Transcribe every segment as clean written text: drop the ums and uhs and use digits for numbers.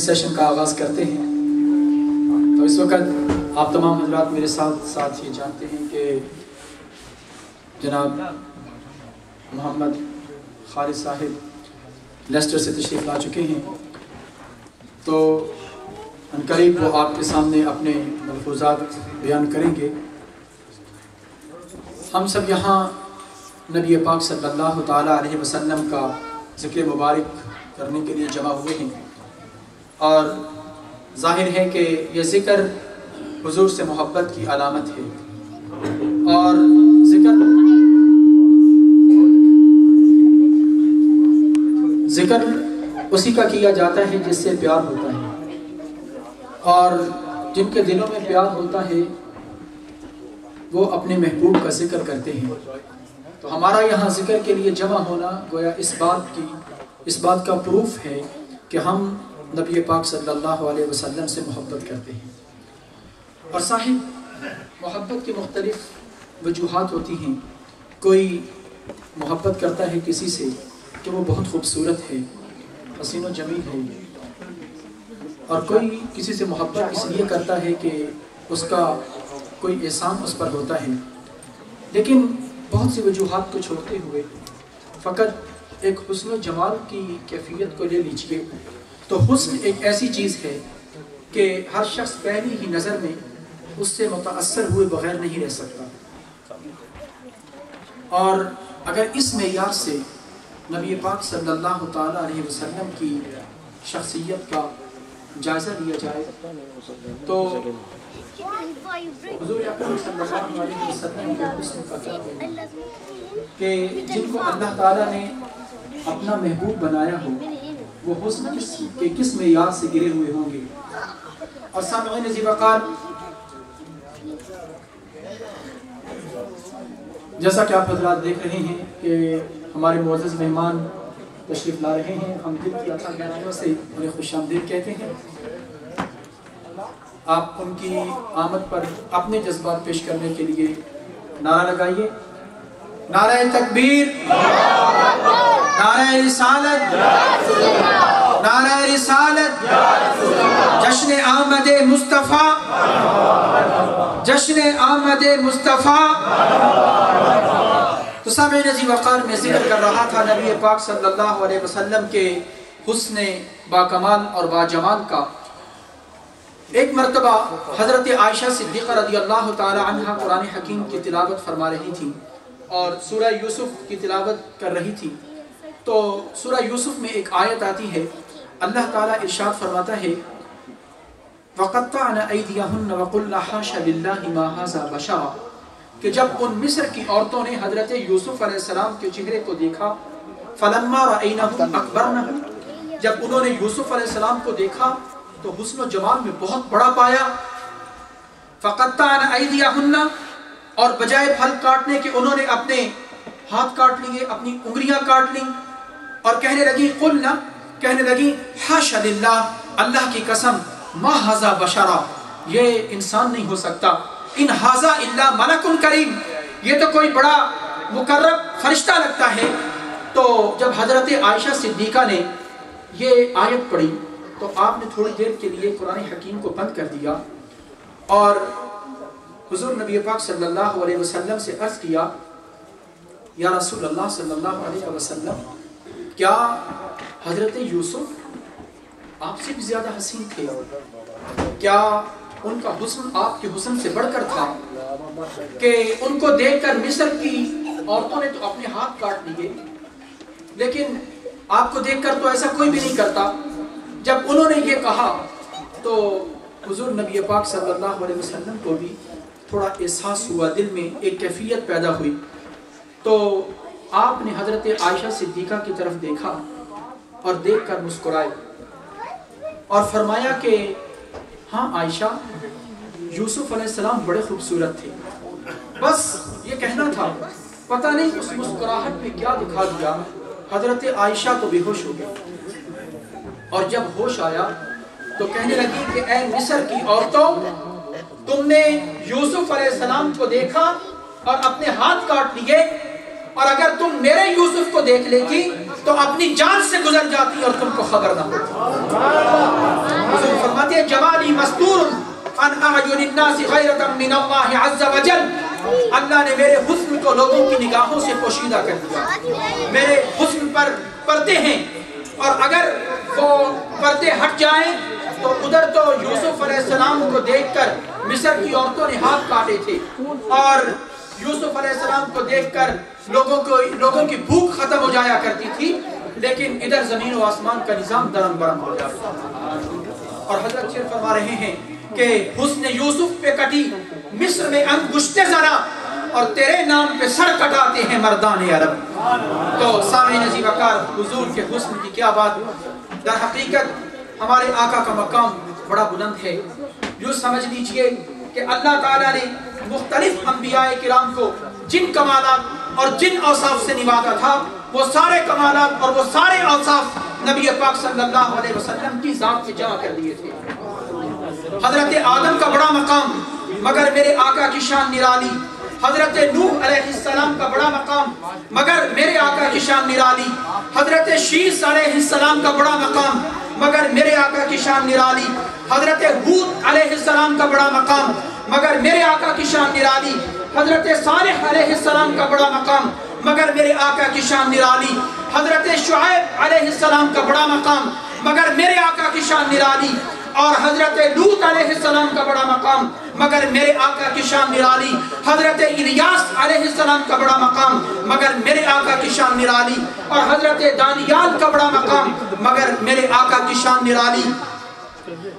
Session کا آغاز کرتے ہیں۔ تو اس وقت آپ تمام حضرات میرے ساتھ یہ جانتے ہیں کہ جناب محمد خالد صاحب لیسٹر سے تشریف لا چکے ہیں، تو عنقریب وہ آپ کے سامنے اپنے ملفوظات بیان کریں گے۔ ہم سب یہاں نبی پاک صلی اللہ تعالیٰ علیہ وسلم کا ذکر مبارک کرنے کے لیے جمع ہوئے ہیں، اور ظاہر ہے کہ یہ ذکر حضور سے محبت کی علامت ہے، اور ذکر اسی کا کیا جاتا ہے جس سے پیار ہوتا ہے، اور جن کے دلوں میں پیار ہوتا ہے وہ اپنے محبوب کا ذکر کرتے ہیں۔ تو ہمارا یہاں ذکر کے لیے جمع ہونا گویا اس بات کا پروف ہے کہ ہم نبی پاک صلی اللہ علیہ وسلم سے محبت کرتے ہیں۔ اور صاحب، محبت کی مختلف وجوہات ہوتی ہیں۔ کوئی محبت کرتا ہے کسی سے کہ وہ بہت خوبصورت ہے، حسین و جمیل ہے، اور کوئی کسی سے محبت اس لیے کرتا ہے کہ اس کا کوئی احسان اس پر ہوتا ہے۔ لیکن بہت سی وجوہات کو چھوڑتے ہوئے فقط ایک حسن و جمال کی کیفیت کو لے لیجئے، تو حسن ایک ایسی چیز ہے کہ ہر شخص پہلی ہی نظر میں اس سے متاثر ہوئے بغیر نہیں رہ سکتا۔ اور اگر اس معیار سے نبی پاک صلی اللہ تعالیٰ علیہ وسلم کی شخصیت کا جائزہ لیا جائے تو حضور اکرم صلی اللہ علیہ وسلم کے حسن کا کیا ہے کہ جن کو اللہ تعالیٰ نے اپنا محبوب بنایا ہو وہ حسن کے کس معیار سے گرے ہوئے ہوں گے۔ اور سامعین ذی وقار، جیسا کہ آپ حضرات دیکھ رہے ہیں کہ ہمارے معزز مہمان تشریف لا رہے ہیں، ہم دل کی عطا گہرائیوں سے انہیں خوش آمدید کہتے ہیں۔ آپ ان کی آمد پر اپنے جذبات پیش کرنے کے لیے نعرہ لگائیے: نعرہ تکبیر، نعرہ رسالت، نعرہ رسالت، جشن آمد مصطفیٰ، جشن آمد مصطفیٰ۔ تو سامعین ذی وقار، میں ذکر کر رہا تھا نبی پاک صلی اللہ علیہ وسلم کے حسن باکمال اور باجمال کا۔ ایک مرتبہ حضرت عائشہ صدیقہ رضی اللہ تعالی عنہ قرآن حکیم کی تلاوت فرما رہی تھی اور سورہ یوسف کی تلاوت کر رہی تھی، تو سورہ یوسف میں ایک آیت آتی ہے، اللہ تعالیٰ ارشاد فرماتا ہے: وَقَطَّعْنَ أَيْدِيَهُنَّ وَقُلْنَ حَاشَ لِلَّهِ مَا هَذَا بَشَرًا۔ کہ جب ان مصر کی عورتوں نے حضرت یوسف علیہ السلام کے چہرے کو دیکھا، فَلَمَّا رَأَيْنَهُ أَكْبَرْنَهُ، جب انہوں نے یوسف علیہ السلام کو دیکھا تو حسن و جمال میں بہت بڑا پایا۔ فَقَطَّعْنَ أَيْدِيَهُنَّ، اور بجائے پھل کاٹنے کے انہوں نے اپنے ہاتھ کاٹ لیے، اپنی انگلیاں کاٹ لیں، اور کہنے لگی قلنا، کہنے لگی حاشا للہ، اللہ کی قسم، ما ھذا بشرا، یہ انسان نہیں ہو سکتا، ان ھذا الا ملک کریم، یہ تو کوئی بڑا مقرب فرشتہ لگتا ہے۔ تو جب حضرت عائشہ صدیقہ نے یہ آیت پڑھی تو آپ نے تھوڑی دیر کے لیے قرآن حکیم کو بند کر دیا اور حضور نبی پاک صلی اللہ علیہ وسلم سے عرض کیا: یا رسول اللہ صلی اللہ علیہ وسلم، کیا حضرت یوسف آپ سے بھی زیادہ حسین تھے؟ کیا ان کا حسن آپ کے حسن سے بڑھ کر تھا کہ ان کو دیکھ کر مصر کی عورتوں نے تو اپنے ہاتھ کاٹ لیے، لیکن آپ کو دیکھ کر تو ایسا کوئی بھی نہیں کرتا؟ جب انہوں نے یہ کہا تو حضور نبی پاک صلی اللہ علیہ وسلم کو بھی تھوڑا احساس ہوا، دل میں ایک کیفیت پیدا ہوئی، تو آپ نے حضرت عائشہ صدیقہ کی طرف دیکھا اور دیکھ کر مسکرائے اور فرمایا کہ ہاں عائشہ، یوسف علیہ السلام بڑے خوبصورت تھے، بس یہ کہنا تھا۔ پتہ نہیں اس مسکراہٹ میں کیا دکھا دیا، حضرت عائشہ تو بے ہوش ہو گئی، اور جب ہوش آیا تو کہنے لگی کہ اے مصر کی عورتوں، تم نے یوسف علیہ السلام کو دیکھا اور اپنے ہاتھ کاٹ لیے، اور اگر تم میرے یوسف کو دیکھ لیتی تو اپنی جان سے گزر جاتی اور تم کو خبر نہ ہوتی۔ جمالی مستور عن اعین الناس غیرۃ من اللہ عز وجل، اللہ نے میرے حسن کو لوگوں کی نگاہوں سے پوشیدہ کر دیا، میرے حسن پر پردے ہیں، اور اگر وہ پردے ہٹ جائیں تو ادھر تو یوسف علیہ السلام کو دیکھ کر مصر کی عورتوں نے ہاتھ کاٹے تھے، اور یوسف علیہ السلام کو دیکھ کر لوگوں کی بھوک ختم ہو جایا کرتی تھی، لیکن ادھر زمین و آسمان کا نظام درم برم ہو جاتا ہے۔ اور حضرت شیر فرما رہے ہیں کہ حسن یوسف پہ کٹی مصر میں انگشت زرا، اور تیرے نام پہ سر کٹاتے ہیں مردان عرب۔ تو سامعین عزیز وقار، حضور کے حسن کی کیا بات! در حقیقت ہمارے آقا کا مقام بڑا بلند ہے۔ یوں سمجھ لیجئے کہ اللہ تعالیٰ نے مختلف انبیاء کرام کو جن کمالات اور جن اوصاف سے نوازا تھا، وہ سارے کمالات اور وہ سارے اوصاف نبی پاک صلی اللہ علیہ وسلم کی ذات میں جمع کر دیے تھے۔ حضرت آدم کا بڑا مقام مگر میرے آقا کی شان نرالی، حضرت نوح علیہ السلام کا بڑا مقام مگر میرے آقا کی شان نرالی، حضرت شیس علیہ السلام کا بڑا مقام مگر میرے آقا کی شان نرالی، حضرت ہود علیہ السلام کا بڑا مقام مگر میرے آقا کی شان نرالی، حضرت صالح علیہ السلام کا بڑا مقام مگر میرے آقا کی شان نرالی، حضرت شعیب علیہ السلام کا بڑا مقام مگر میرے آقا کی شان نرالی، اور حضرت لوط علیہ السلام کا بڑا مقام مگر میرے آقا کی شان نرالی، حضرت الیاس علیہ السلام کا بڑا مقام مگر میرے آقا کی شان نرالی، اور حضرت دانیال کا بڑا مقام مگر میرے آقا کی شان نرالی،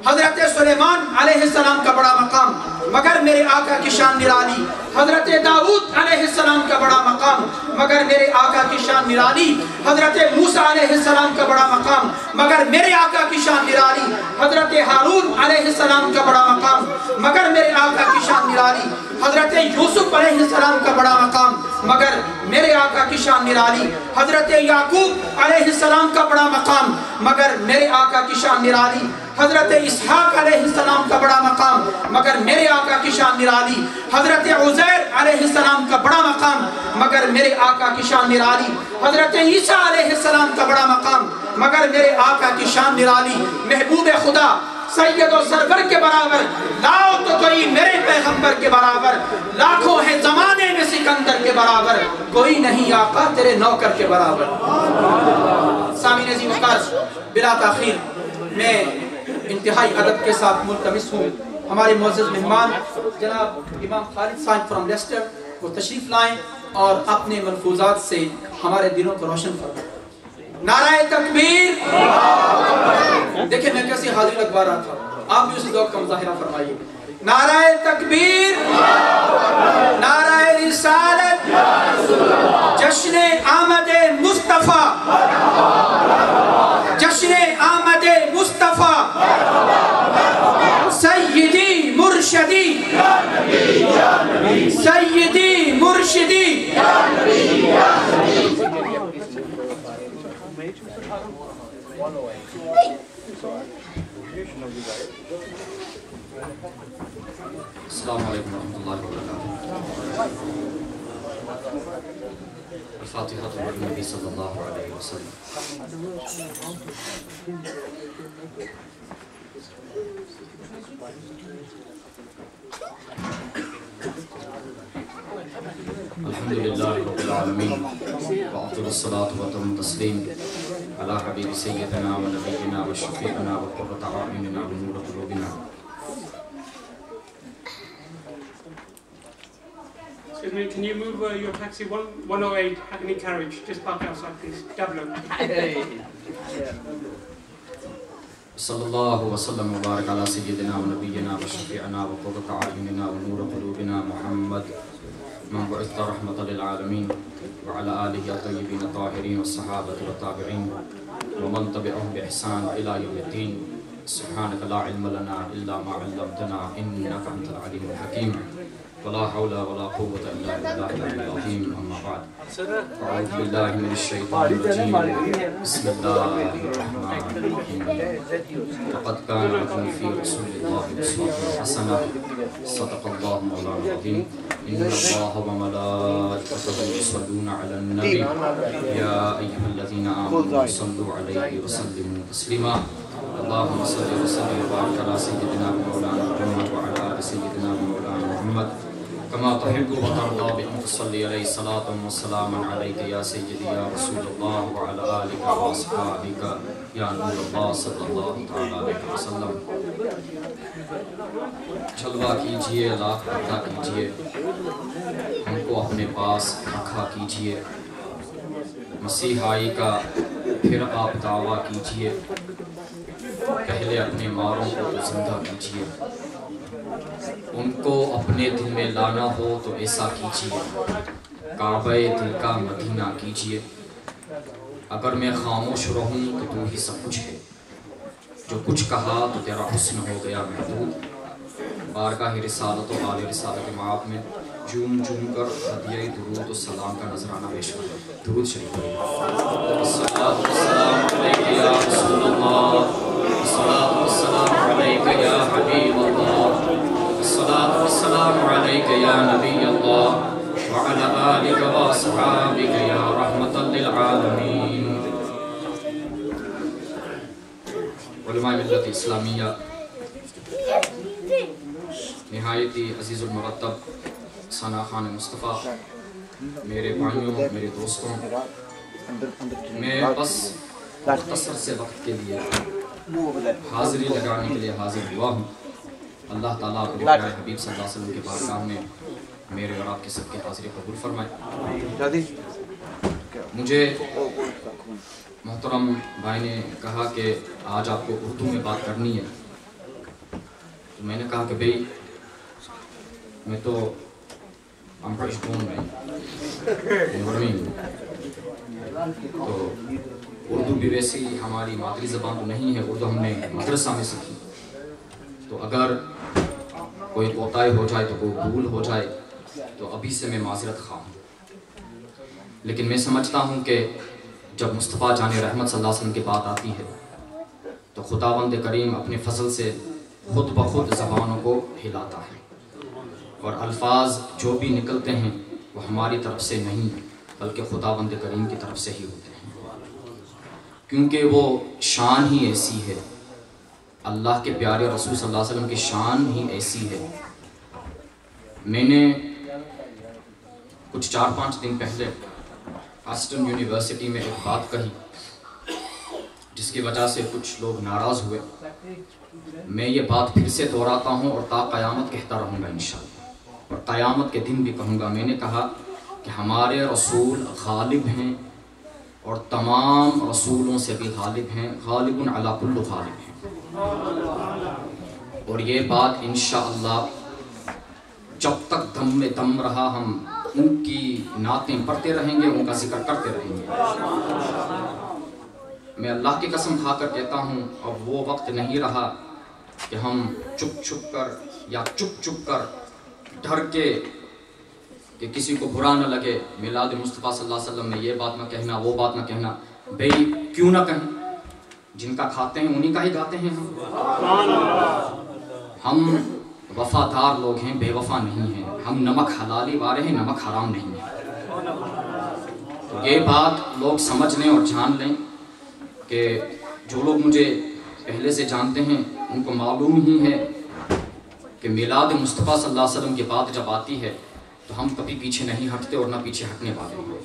حضرت سلیمان علیہ السلام کا بڑا مقام مگر میرے آقا کی شان نرالی، حضرت داؤد علیہ السلام کا بڑا مقام مگر میرے آقا کی شان نرالی، حضرت موسیٰ علیہ السلام کا بڑا مقام مگر میرے آقا کی شان نرالی، حضرت ہارون علیہ السلام کا بڑا مقام مگر میرے آقا کی شان نرالی، حضرت یوسف علیہ السلام کا بڑا مقام مگر میرے آقا کی شان نرالی، حضرت یعقوب علیہ السلام کا بڑا مقام مگر میرے آقا کی شان نرالی، حضرت اسحاق علیہ السلام کا بڑا مقام مگر میرے آقا کی شان نرالی، حضرت عزیر علیہ السلام کا بڑا مقام مگر میرے آقا کی شان نرالی، حضرت عیسیٰ علیہ السلام کا بڑا مقام مگر میرے آقا کی شان نرالی۔ محبوب خدا سید و سرور کے برابر لاؤ تو کوئی میرے پیغمبر کے برابر، لاکھوں ہیں زمانے میں سکندر کے برابر، کوئی نہیں آقا تیرے نوکر کے برابر۔ سامعین عزیز وقار، بلا تاخیر میں انتہائی ادب کے ساتھ ملتمس ہوں ہمارے معزز مہمان جناب امام خالد صاحب فرام لیسٹر وہ تشریف لائیں اور اپنے ملفوظات سے ہمارے دلوں کو روشن فرمائیں۔ نعرہ تکبیر! دیکھیں میں کیسے حاضری لگوا رہا تھا، آپ بھی اسی ذوق کا مظاہرہ فرمائیے۔ نعرہ تکبیر! نعرہ رسالت! جشن آمد مصطفیٰ! جشن آمد مصطفیٰ! سیدی مرشدی! سیدی مرشدی! السلام علیکم ورحمۃ اللہ وبرکاتہ۔ الفاتحہ للنبی صلی اللہ علیہ وسلم۔ الحمدللہ رب العالمین، وافضل الصلاة واتم التسلیم علی حبیب سیدنا و نبینا و شفیعنا و قرۃ اعیننا و نور قلوبنا۔ Excuse me, can you move your taxi 108 Hackney carriage? Just park outside, please. Dublin. صلی اللہ وسلم وبارک علی سیدنا و نبینا و شفیعنا و قرۃ اعیننا و نور قلوبنا محمد من بعث رحمۃ للعالمین وعلی آلہ الطیبین الطاہرین والصحابۃ والتابعین ومن تبعهم بإحسان إلی یوم الدین۔ سبحانک لا علم لنا الا ما علمتنا انک انت العلیم الحکیم، ولا حول ولا قوة الا باللہ العلی العظیم، اما بعد۔ اعوذ باللہ من الشیطان الرجیم، بسم اللہ الرحمن الرحیم۔ لقد كان لكم في رسول الله أسوة حسنة، صدق الله مولانا العظيم۔ إن الله وملائكته يصلون على النبي يا أيها الذين آمنوا صلوا عليه وسلموا تسليما۔ اللهم صل وسلم وبارك على سيدنا مولانا محمد وعلى آل سيدنا مولانا محمد كما تحب وترضى بأن تصلي عليه صلاة وسلاما عليك يا سيدي يا رسول الله وعلى آلك وأصحابك يا نور الله صلی اللہ تعالیٰ علیہ وسلم. جلوہ کیجئے، لاکھ پردہ کیجئے، ہم کو اپنے پاس رکھا کیجئے. مسیحائی کا پھر آپ دعویٰ کیجئے، پہلے اپنے ماروں کو زندہ کیجئے. ان کو اپنے دل میں لانا ہو تو ایسا کیجئے، کعبہ دل کا مدینہ کیجئے. اگر میں خاموش رہوں تو تو ہی سب کچھ ہے، جو کچھ کہا تو تیرا حسن ہو گیا محدود. بارگاہ رسالت و آل رسالت معاف میں جوم جوم کر ہدیہ درود و سلام کا نذرانہ پیش کریں. درود شریف الصلاۃ والسلام علیک یا رسول اللہ، الصلاۃ والسلام علیک یا حبیب اللہ، الصلاۃ والسلام علیک یا نبی اللہ وعلی آلک واصحابک یا رحمۃ للعالمین. علماء ملت اسلامیہ، نہایتی عزیز المرتب ثنا خان مصطفیٰ، میرے بھائیوں، میرے دوستوں، میں بس مختصر سے وقت کے لیے حاضری لگانے کے لیے حاضر ہوا ہوں. اللہ تعالیٰ اپنے پیارے حبیب صلی اللہ علیہ وسلم کے بارگاہ میں میرے اور آپ کے سب کی حاضری قبول فرمائے. مجھے محترم بھائی نے کہا کہ آج آپ کو اردو میں بات کرنی ہے، تو میں نے کہا کہ بھئی میں تو British born میں تو اردو بھی ویسی ہماری مادری زبان تو نہیں ہے، اردو ہم نے مدرسہ میں سیکھی. تو اگر کوئی کوتاہی ہو جائے تو کوئی بھول ہو جائے تو ابھی سے میں معذرت خواہ ہوں. لیکن میں سمجھتا ہوں کہ جب مصطفیٰ جان رحمت صلی اللہ علیہ وسلم کی بات آتی ہے تو خداوند کریم اپنے فضل سے خود بخود زبانوں کو ہلاتا ہے، اور الفاظ جو بھی نکلتے ہیں وہ ہماری طرف سے نہیں بلکہ خداوند کریم کی طرف سے ہی ہوتے ہیں، کیونکہ وہ شان ہی ایسی ہے. اللہ کے پیارے رسول صلی اللہ علیہ وسلم کی شان ہی ایسی ہے. میں نے کچھ 4-5 دن پہلے آسٹن یونیورسٹی میں ایک بات کہی جس کی وجہ سے کچھ لوگ ناراض ہوئے. میں یہ بات پھر سے دہراتا ہوں اور تا قیامت کہتا رہوں گا انشاءاللہ، اور قیامت کے دن بھی کہوں گا. میں نے کہا کہ ہمارے رسول غالب ہیں اور تمام رسولوں سے بھی غالب ہیں، غالب علی کل غالب ہیں. اور یہ بات انشاءاللہ جب تک دم میں دم رہا ہم ان کی نعتیں پڑھتے رہیں گے، ان کا ذکر کرتے رہیں گے. میں اللہ کی قسم کھا کر کہتا ہوں اب وہ وقت نہیں رہا کہ ہم چھپ چھپ کر یا چپ چپ کر ڈر کے کہ کسی کو برا نہ لگے میلاد مصطفیٰ صلی اللہ علیہ وسلم میں یہ بات نہ کہنا، وہ بات نہ کہنا. بھئی کیوں نہ کہیں، جن کا کھاتے ہیں انہی کا ہی گاتے ہیں. ہم وفادار لوگ ہیں، بے وفا نہیں ہیں. ہم نمک حلالی والے ہیں، نمک حرام نہیں ہیں. تو یہ بات لوگ سمجھ لیں اور جان لیں کہ جو لوگ مجھے پہلے سے جانتے ہیں ان کو معلوم ہی ہے کہ میلاد مصطفیٰ صلی اللہ علیہ وسلم کی بات جب آتی ہے تو ہم کبھی پیچھے نہیں ہٹتے اور نہ پیچھے ہٹنے والے ہیں.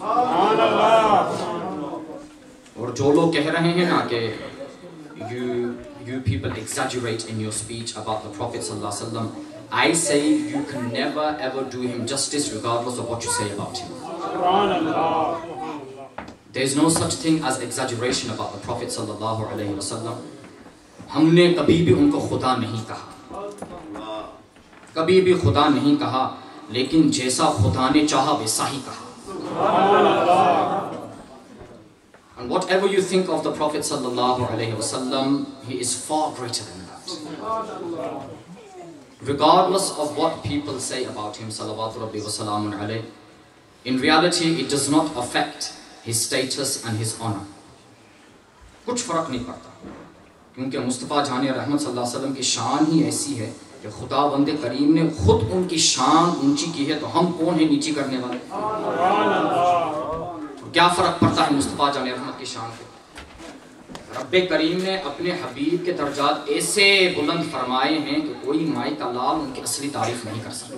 اور جو لوگ کہہ رہے ہیں نا کہ you people exaggerate in your speech about the Prophet sallallahu alaihi wasallam, I say you can never ever do him justice regardless of what you say about him. There is no such thing as exaggeration about the Prophet sallallahu alaihi wasallam. ہم نے کبھی بھی ان کو خدا نہیں کہا، کبھی بھی خدا نہیں کہا، لیکن جیسا خدا نے چاہا ویسا ہی کہا. And whatever you think of the Prophet sallallahu alaihi wasallam, he is far greater than that. Regardless of what people say about him salawatu rabbi wa salamun alayhi, in reality it does not affect his status and his honor. کچھ فرق نہیں پڑتا، کیونکہ مصطفیٰ جان رحمت صلی اللہ علیہ وسلم کی شان ہی ایسی ہے کہ خدا بند کریم نے خود ان کی شان اونچی کی ہے، تو ہم کون ہیں نیچی کرنے والے؟ کیا فرق پڑتا ہے مصطفیٰ جان رحمت کی شان کو؟ رب کریم نے اپنے حبیب کے درجات ایسے بلند فرمائے ہیں کہ کوئی مائی کا لال ان کی اصلی تعریف نہیں کر سکتا۔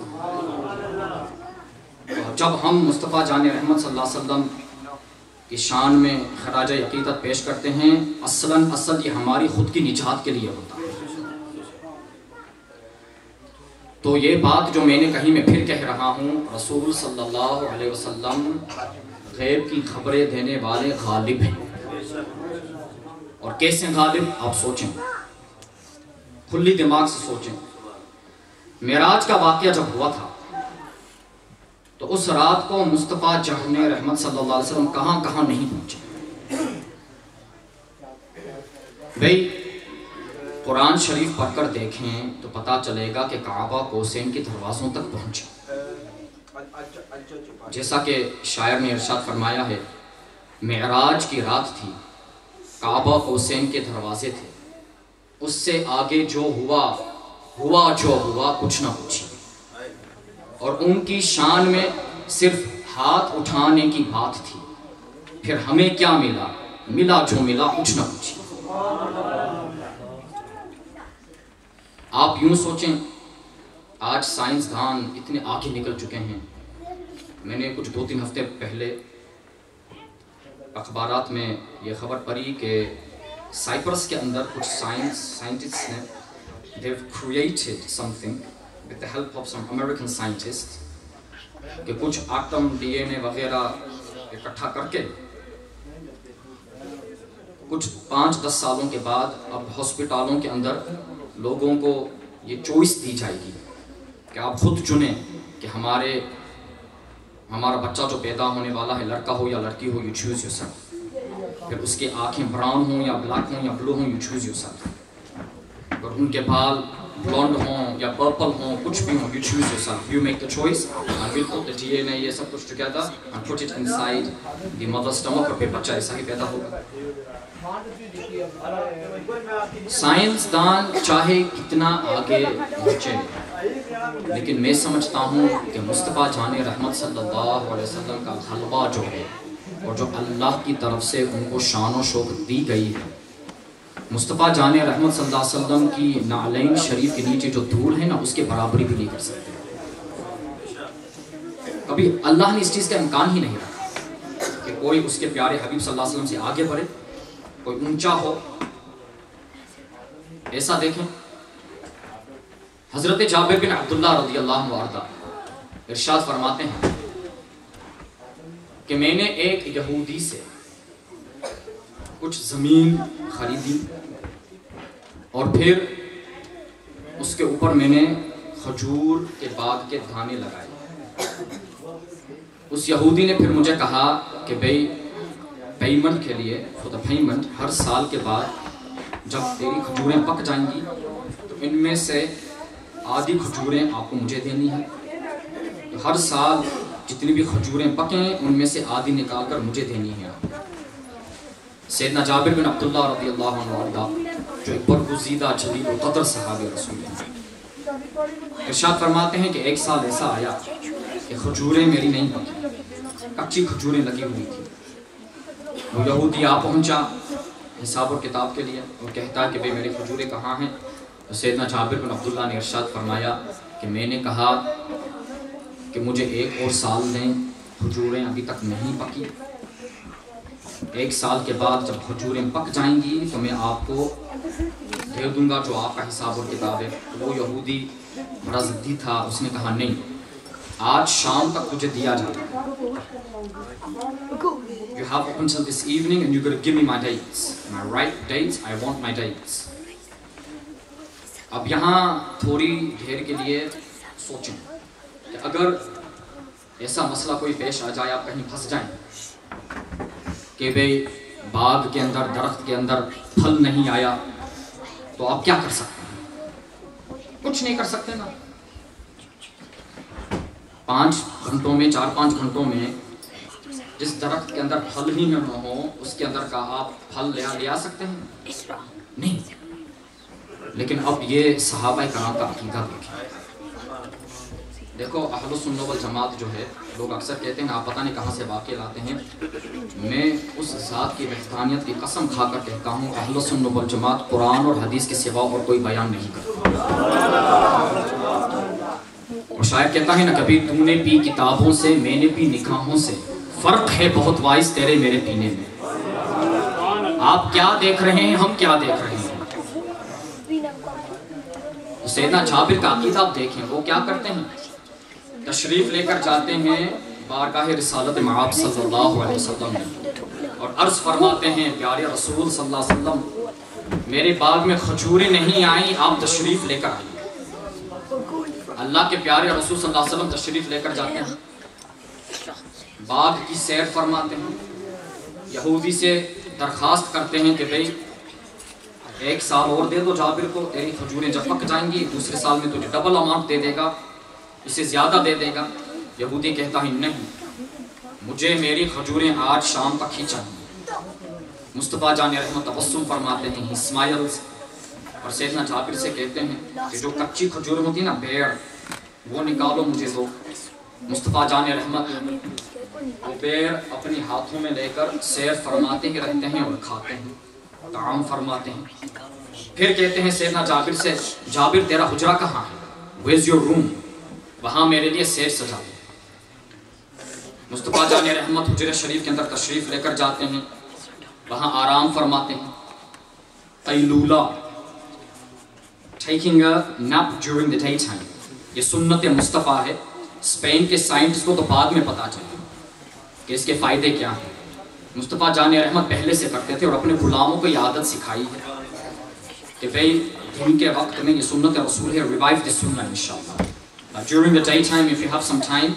جب ہم مصطفیٰ جان رحمت صلی اللہ علیہ وسلم کی شان میں خراج عقیدت پیش کرتے ہیں، اصل یہ ہماری خود کی نجات کے لیے ہوتا ہے۔ تو یہ بات جو میں نے کہی میں پھر کہہ رہا ہوں، رسول صلی اللہ علیہ وسلم غیب کی خبریں دینے والے غالب ہیں۔ اور کیسے غالب؟ آپ سوچیں، کھلی دماغ سے سوچیں۔ معراج کا واقعہ جب ہوا تھا تو اس رات کو مصطفیٰ جان رحمت صلی اللہ علیہ وسلم کہاں کہاں نہیں پہنچے۔ بھئی قرآن شریف پڑھ کر دیکھیں تو پتا چلے گا کہ کعبہ کوسین کے دروازوں تک پہنچے۔ جیسا کہ شاعر نے ارشاد فرمایا ہے، معراج کی رات تھی، کعبہ کوسین کے دروازے تھے، اس سے آگے جو ہوا جو ہوا کچھ نہ پوچھی۔ اور ان کی شان میں صرف ہاتھ اٹھانے کی بات تھی، پھر ہمیں کیا ملا جو ملا کچھ نہ پوچھی۔ آپ یوں سوچیں، آج سائنسدان اتنے آگے نکل چکے ہیں۔ میں نے کچھ 2-3 ہفتے پہلے اخبارات میں یہ خبر پڑھی کہ سائپرس کے اندر کچھ سائنٹسٹ نے they've created something with the help of some American scientists کہ کچھ آٹم ڈی این اے وغیرہ اکٹھا کر کے کچھ 5-10 سالوں کے بعد اب ہسپتالوں کے اندر لوگوں کو یہ چوائس دی جائے گی کہ آپ خود چنیں کہ ہمارا بچہ جو پیدا ہونے والا ہے، لڑکا ہو یا لڑکی ہو، you choose yourself۔ پھر اس کی آنکھیں براؤن ہوں یا بلیک ہوں یا بلو ہوں، you choose yourself۔ اور ان کے بال بلونڈ ہوں یا پرپل ہوں، کچھ بھی ہوں، you choose yourself۔ You make the choice and we'll put the DNA یہ سب کچھ together and put it inside the mother's stomach، اور پھر بچہ ایسا ہی پیدا ہوگا۔ سائنسدان چاہے کتنا آگے پہنچے، لیکن میں سمجھتا ہوں کہ مصطفیٰ جان رحمت صلی اللہ علیہ وسلم کا غلبہ جو ہے اور جو اللہ کی طرف سے ان کو شان و شوکت دی گئی ہے، مصطفیٰ جان رحمت صلی اللہ علیہ وسلم کی نعلین شریف کے نیچے جو دھول ہے نا، اس کے برابری بھی نہیں کر سکتے۔ کبھی اللہ نے اس چیز کا امکان ہی نہیں رکھا کہ کوئی اس کے پیارے حبیب صلی اللہ علیہ وسلم سے آگے بڑھے، کوئی اونچا ہو۔ ایسا دیکھیں، حضرت جابر بن عبداللہ رضی اللہ عنہ وارضہ ارشاد فرماتے ہیں کہ میں نے ایک یہودی سے کچھ زمین خریدی اور پھر اس کے اوپر میں نے کھجور کے باغ کے دانے لگائے۔ اس یہودی نے پھر مجھے کہا کہ بھئی پیمنٹ کے لیے فور دا پیمنٹ، ہر سال کے بعد جب تیری کھجوریں پک جائیں گی تو ان میں سے آدھی کھجوریں آپ کو مجھے دینی ہیں۔ تو ہر سال جتنی بھی کھجوریں پکیں ان میں سے آدھی نکال کر مجھے دینی ہیں۔ سیدنا جابر بن عبداللہ رضی اللہ عنہ وارضہ جو ایک برگزیدہ جلیل القدر صحابی رسول ہیں، ارشاد فرماتے ہیں کہ ایک سال ایسا آیا کہ کھجوریں میری نہیں پکی، کچی کھجوریں لگی ہوئی تھی۔ وہ یہودی آ پہنچا حساب اور کتاب کے لیے اور کہتا کہ بھئی میری کھجوریں کہاں ہیں؟ تو سیدنا جابر بن عبداللہ نے ارشاد فرمایا کہ میں نے کہا کہ مجھے 1 اور سال دیں، کھجوریں ابھی تک نہیں پکی۔ 1 سال کے بعد جب کھجوریں پک جائیں گی تو میں آپ کو دے دوں گا جو آپ کا حساب اور کتاب ہے۔ وہ یہودی بڑا ضدی تھا، اس نے کہا نہیں، آج شام تک تجھے دیا جائے۔ You have up until this evening and you're going to give me my dates, my right dates, I want my dates۔ اب یہاں تھوڑی دیر کے لیے سوچیں کہ اگر ایسا مسئلہ کوئی پیش آ جائے، آپ کہیں پھنس جائیں کہ بھئی باغ کے اندر، درخت کے اندر پھل نہیں آیا، تو آپ کیا کر سکتے ہیں؟ کچھ نہیں کر سکتے نا۔ 5 گھنٹوں میں، 4-5 گھنٹوں میں جس درخت کے اندر پھل ہی نہ ہو، اس کے اندر کا آپ پھل لے آ سکتے ہیں؟ نہیں۔ لیکن اب یہ صحابہ کرام کا عقیدہ دیکھیں، دیکھو اہل السنہ والجماعت جو ہے، لوگ اکثر کہتے ہیں آپ پتہ نہیں کہاں سے واقع لاتے ہیں، میں اس ذات کی وحدانیت کی قسم کھا کر کہتا ہوں اہل السنہ والجماعت قرآن اور حدیث کے سوا اور کوئی بیان نہیں کرتا۔ اور شاعر کہتا ہے نا، کبھی تو نے پی کتابوں سے، میں نے پی نکاحوں سے، فرق ہے بہت وائس تیرے میرے پینے میں۔ آپ کیا دیکھ رہے ہیں، ہم کیا دیکھ رہے ہیں؟ سیدنا جابر کا عقیدہ آپ دیکھیں، وہ کیا کرتے ہیں؟ تشریف لے کر جاتے ہیں بارگاہ رسالت مآب صلی اللہ علیہ وسلم میں اور عرض فرماتے ہیں پیارے رسول صلی اللہ علیہ وسلم، میرے باغ میں کھجوریں نہیں آئیں، آپ تشریف لے کر آئیں۔ اللہ کے پیارے رسول صلی اللہ علیہ وسلم تشریف لے کر جاتے ہیں، باغ کی سیر فرماتے ہیں، یہودی سے درخواست کرتے ہیں کہ بھئی 1 سال اور دے دو جابر کو، تیری کھجوریں جب پک جائیں گی دوسرے سال میں تجھے ڈبل اماؤنٹ دے دے گا، اسے زیادہ دے دے گا۔ یہودی کہتا ہے نہیں، مجھے میری کھجوریں آج شام تک ہی چاہیے۔ مصطفیٰ جان رحمت تبسم فرماتے ہیں، ہی اسمائلز، اور سیدنا جابر سے کہتے ہیں کہ جو کچی کھجور ہوتی ہے نا بیڑ، وہ نکالو مجھے دو۔ مصطفیٰ جان رحمت وہ بیڑ اپنی ہاتھوں میں لے کر سیر فرماتے ہی رہتے ہیں اور کھاتے ہیں، طعام فرماتے ہیں۔ پھر کہتے ہیں سیدنا جابر سے، جابر تیرا حجرہ کہاں ہے؟ Where's your room؟ وہاں میرے لیے سیر سجا دے۔ مصطفیٰ جان رحمت حجرہ شریف کے اندر تشریف لے کر جاتے ہیں، وہاں آرام فرماتے ہیں۔ قیلولہ، taking a nap during the daytime، یہ سنت مصطفیٰ ہے۔ اسپین کے سائنٹسٹ کو تو بعد میں پتا چلا کہ اس کے فائدے کیا ہیں، مصطفیٰ جان رحمت پہلے سے کرتے تھے اور اپنے غلاموں کو یہ عادت سکھائی ہے کہ بھئی دن کے وقت میں یہ سنت رسول ہے، revive the sunnah inshallah۔ During the daytime, if you have some time,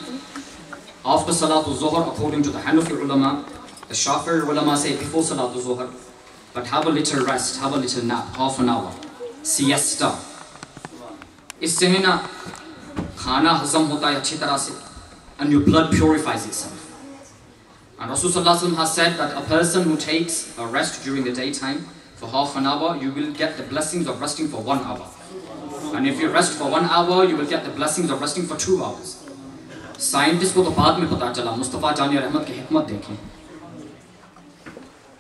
after Salatul Zuhr, according to the Hanafi ulama, the Shafi'i ulama say before Salatul Zuhr, but have a little rest, have a little nap, half an hour, siesta۔ اس سے ہے نا کھانا ہضم ہوتا ہے اچھی طرح سے، and your blood purifies itself۔ And Rasul sallallahu alaihi wasallam has said that a person who takes a rest during the daytime for half an hour, you will get the blessings of resting for 1 hour. And if you rest for 1 hour, you will get the blessings of resting for 2 hours۔ Scientist کو تو بعد میں پتا چلا، مصطفیٰ جان رحمت کی حکمت دیکھیں۔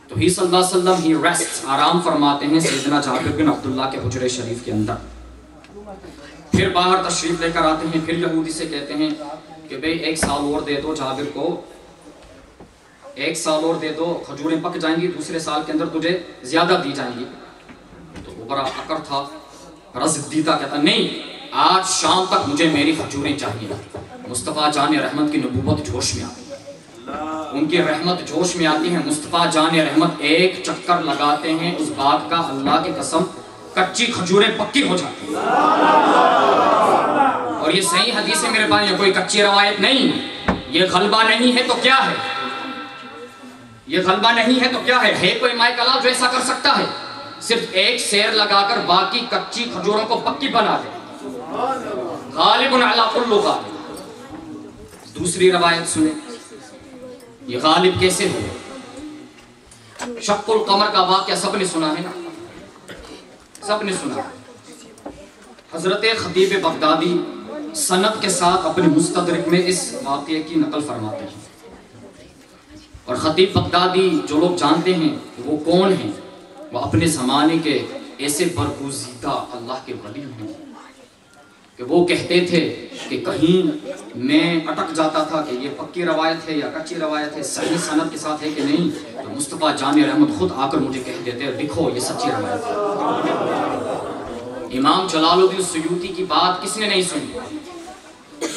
تو ہی صلی اللہ علیہ وسلم ہی ریسٹ، آرام فرماتے ہیں سیدنا جابر بن عبداللہ کے حجرے شریف کے اندر۔ پھر باہر تشریف لے کر آتے ہیں، پھر یہودی سے کہتے ہیں کہ بھئی 1 سال اور دے دو جابر کو، 1 سال اور دے دو، کھجوریں پک جائیں گی، دوسرے سال کے اندر تجھے زیادہ دی جائیں گی۔ تو وہ بڑا اکڑ تھا، بڑا ضدیتا، کہتا نہیں آج شام تک مجھے میری کھجوریں چاہیے۔ مصطفیٰ جان رحمت کی نبوت جوش میں آتی ہے، ان کی رحمت جوش میں آتی ہے۔ مصطفیٰ جان رحمت ایک چکر لگاتے ہیں اس باغ کا، اللہ کی قسم کچی کھجوریں پکی ہو جاتی ہیں۔ اور یہ صحیح حدیث ہے میرے پاس، یہ کوئی کچی روایت نہیں، یہ غلبہ نہیں ہے تو کیا ہے؟ یہ غلبہ نہیں ہے تو کیا ہے کوئی مائک اللہ جو ایسا کر سکتا ہے؟ صرف ایک سیر لگا کر باقی کچی کھجوروں کو پکی بنا دے۔ غالب علی کل غالب۔ دوسری روایت سنیں، یہ غالب کیسے ہوئے؟ شق القمر کا واقعہ سب نے سنا ہے نا، سب نے سنا۔ حضرت خطیب بغدادی سند کے ساتھ اپنے مستدرک میں اس واقعے کی نقل فرماتے ہیں۔ اور خطیب بغدادی جو لوگ جانتے ہیں وہ کون ہیں، وہ اپنے زمانے کے ایسے برگزیدہ اللہ کے ولی ہیں کہ وہ کہتے تھے کہ کہیں میں اٹک جاتا تھا کہ یہ پکی روایت ہے یا کچی روایت ہے، صحیح سند کے ساتھ ہے کہ نہیں، تو مصطفیٰ جان رحمت خود آ کر مجھے کہہ دیتے لکھو یہ سچی روایت ہے۔ امام جلال الدین سیوطی کی بات کس نے نہیں سنی؟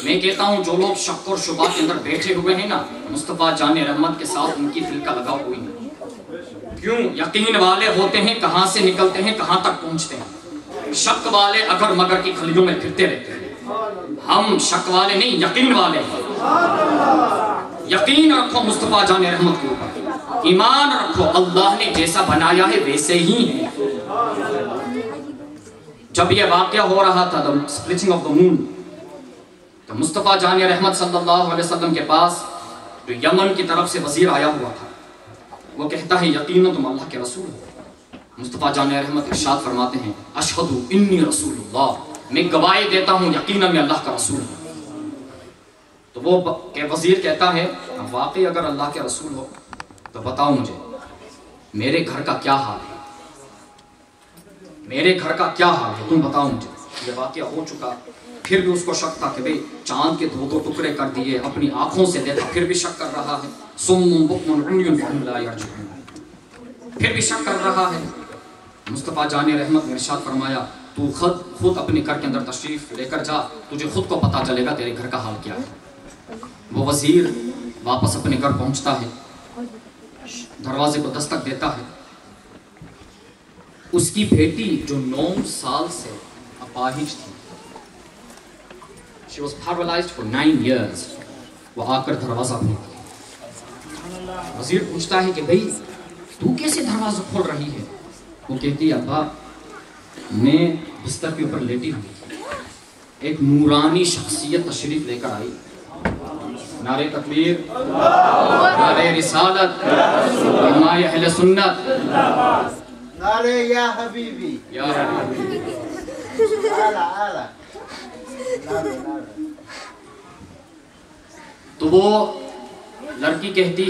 میں کہتا ہوں جو لوگ شک اور شبہ کے اندر بیٹھے ہوئے ہیں نا، مصطفیٰ جان رحمت کے ساتھ ان کی دل کا لگا ہوئی ہے۔ کیوں؟ یقین والے ہوتے ہیں کہاں سے نکلتے ہیں کہاں تک پہنچتے ہیں، شک والے اگر مگر کی کھلیوں میں پھرتے رہتے ہیں۔ ہم شک والے نہیں، یقین والے ہیں۔ یقین رکھو مصطفیٰ جان رحمت کے اوپر، ایمان رکھو اللہ نے جیسا بنایا ہے ویسے ہی ہے۔ جب یہ واقعہ ہو رہا تھا the splitting of the moon، تو مصطفیٰ جان رحمت صلی اللہ علیہ وسلم کے پاس جو یمن کی طرف سے وزیر آیا ہوا تھا، وہ کہتا ہے یقیناً تم اللہ کے رسول ہو۔ مصطفیٰ جان رحمت ارشاد فرماتے ہیں اشہدو انی رسول اللہ، میں گواہی دیتا ہوں یقیناً میں اللہ کا رسول ہوں۔ تو وہ کہ وزیر کہتا ہے واقعی اگر اللہ کے رسول ہو تو بتاؤ مجھے میرے گھر کا کیا حال ہے، میرے گھر کا کیا حال ہے، تم بتاؤ مجھے. یہ واقعہ ہو چکا، پھر بھی اس کو شک تھا کہ بھئی چاند کے 2 ٹکڑے کر دیے، اپنی آنکھوں سے دیکھا، پھر بھی شک کر رہا ہے. صم بکم عمی فهم لا یرجعون، پھر بھی شک کر رہا ہے. مصطفیٰ جان رحمت نے ارشاد فرمایا تو خود اپنے گھر کے اندر تشریف لے کر جا، تجھے خود کو پتا چلے گا تیرے گھر کا حال کیا ہے. وہ وزیر واپس اپنے گھر پہنچتا ہے، دروازے کو دستک دیتا ہے. اس کی بیٹی جو 9 سال سے اپاہج تھی، she was paralyzed for 9 years، وہ آ کر دروازہ کھولتی ہے. وزیر پوچھتا ہے کہ بھئی تو کیسے دروازہ کھول رہی ہے؟ وہ کہتی ہے ابا میں بستر کے اوپر لیٹی ہوئی تھی، ایک نورانی شخصیت تشریف لے کر آئی. نعرہ تکبیر، نعرہ رسالت، علماء اہل سنت، نعرہ یا حبیبی، یا حبیبی. اعلیٰ. تو وہ لڑکی کہتی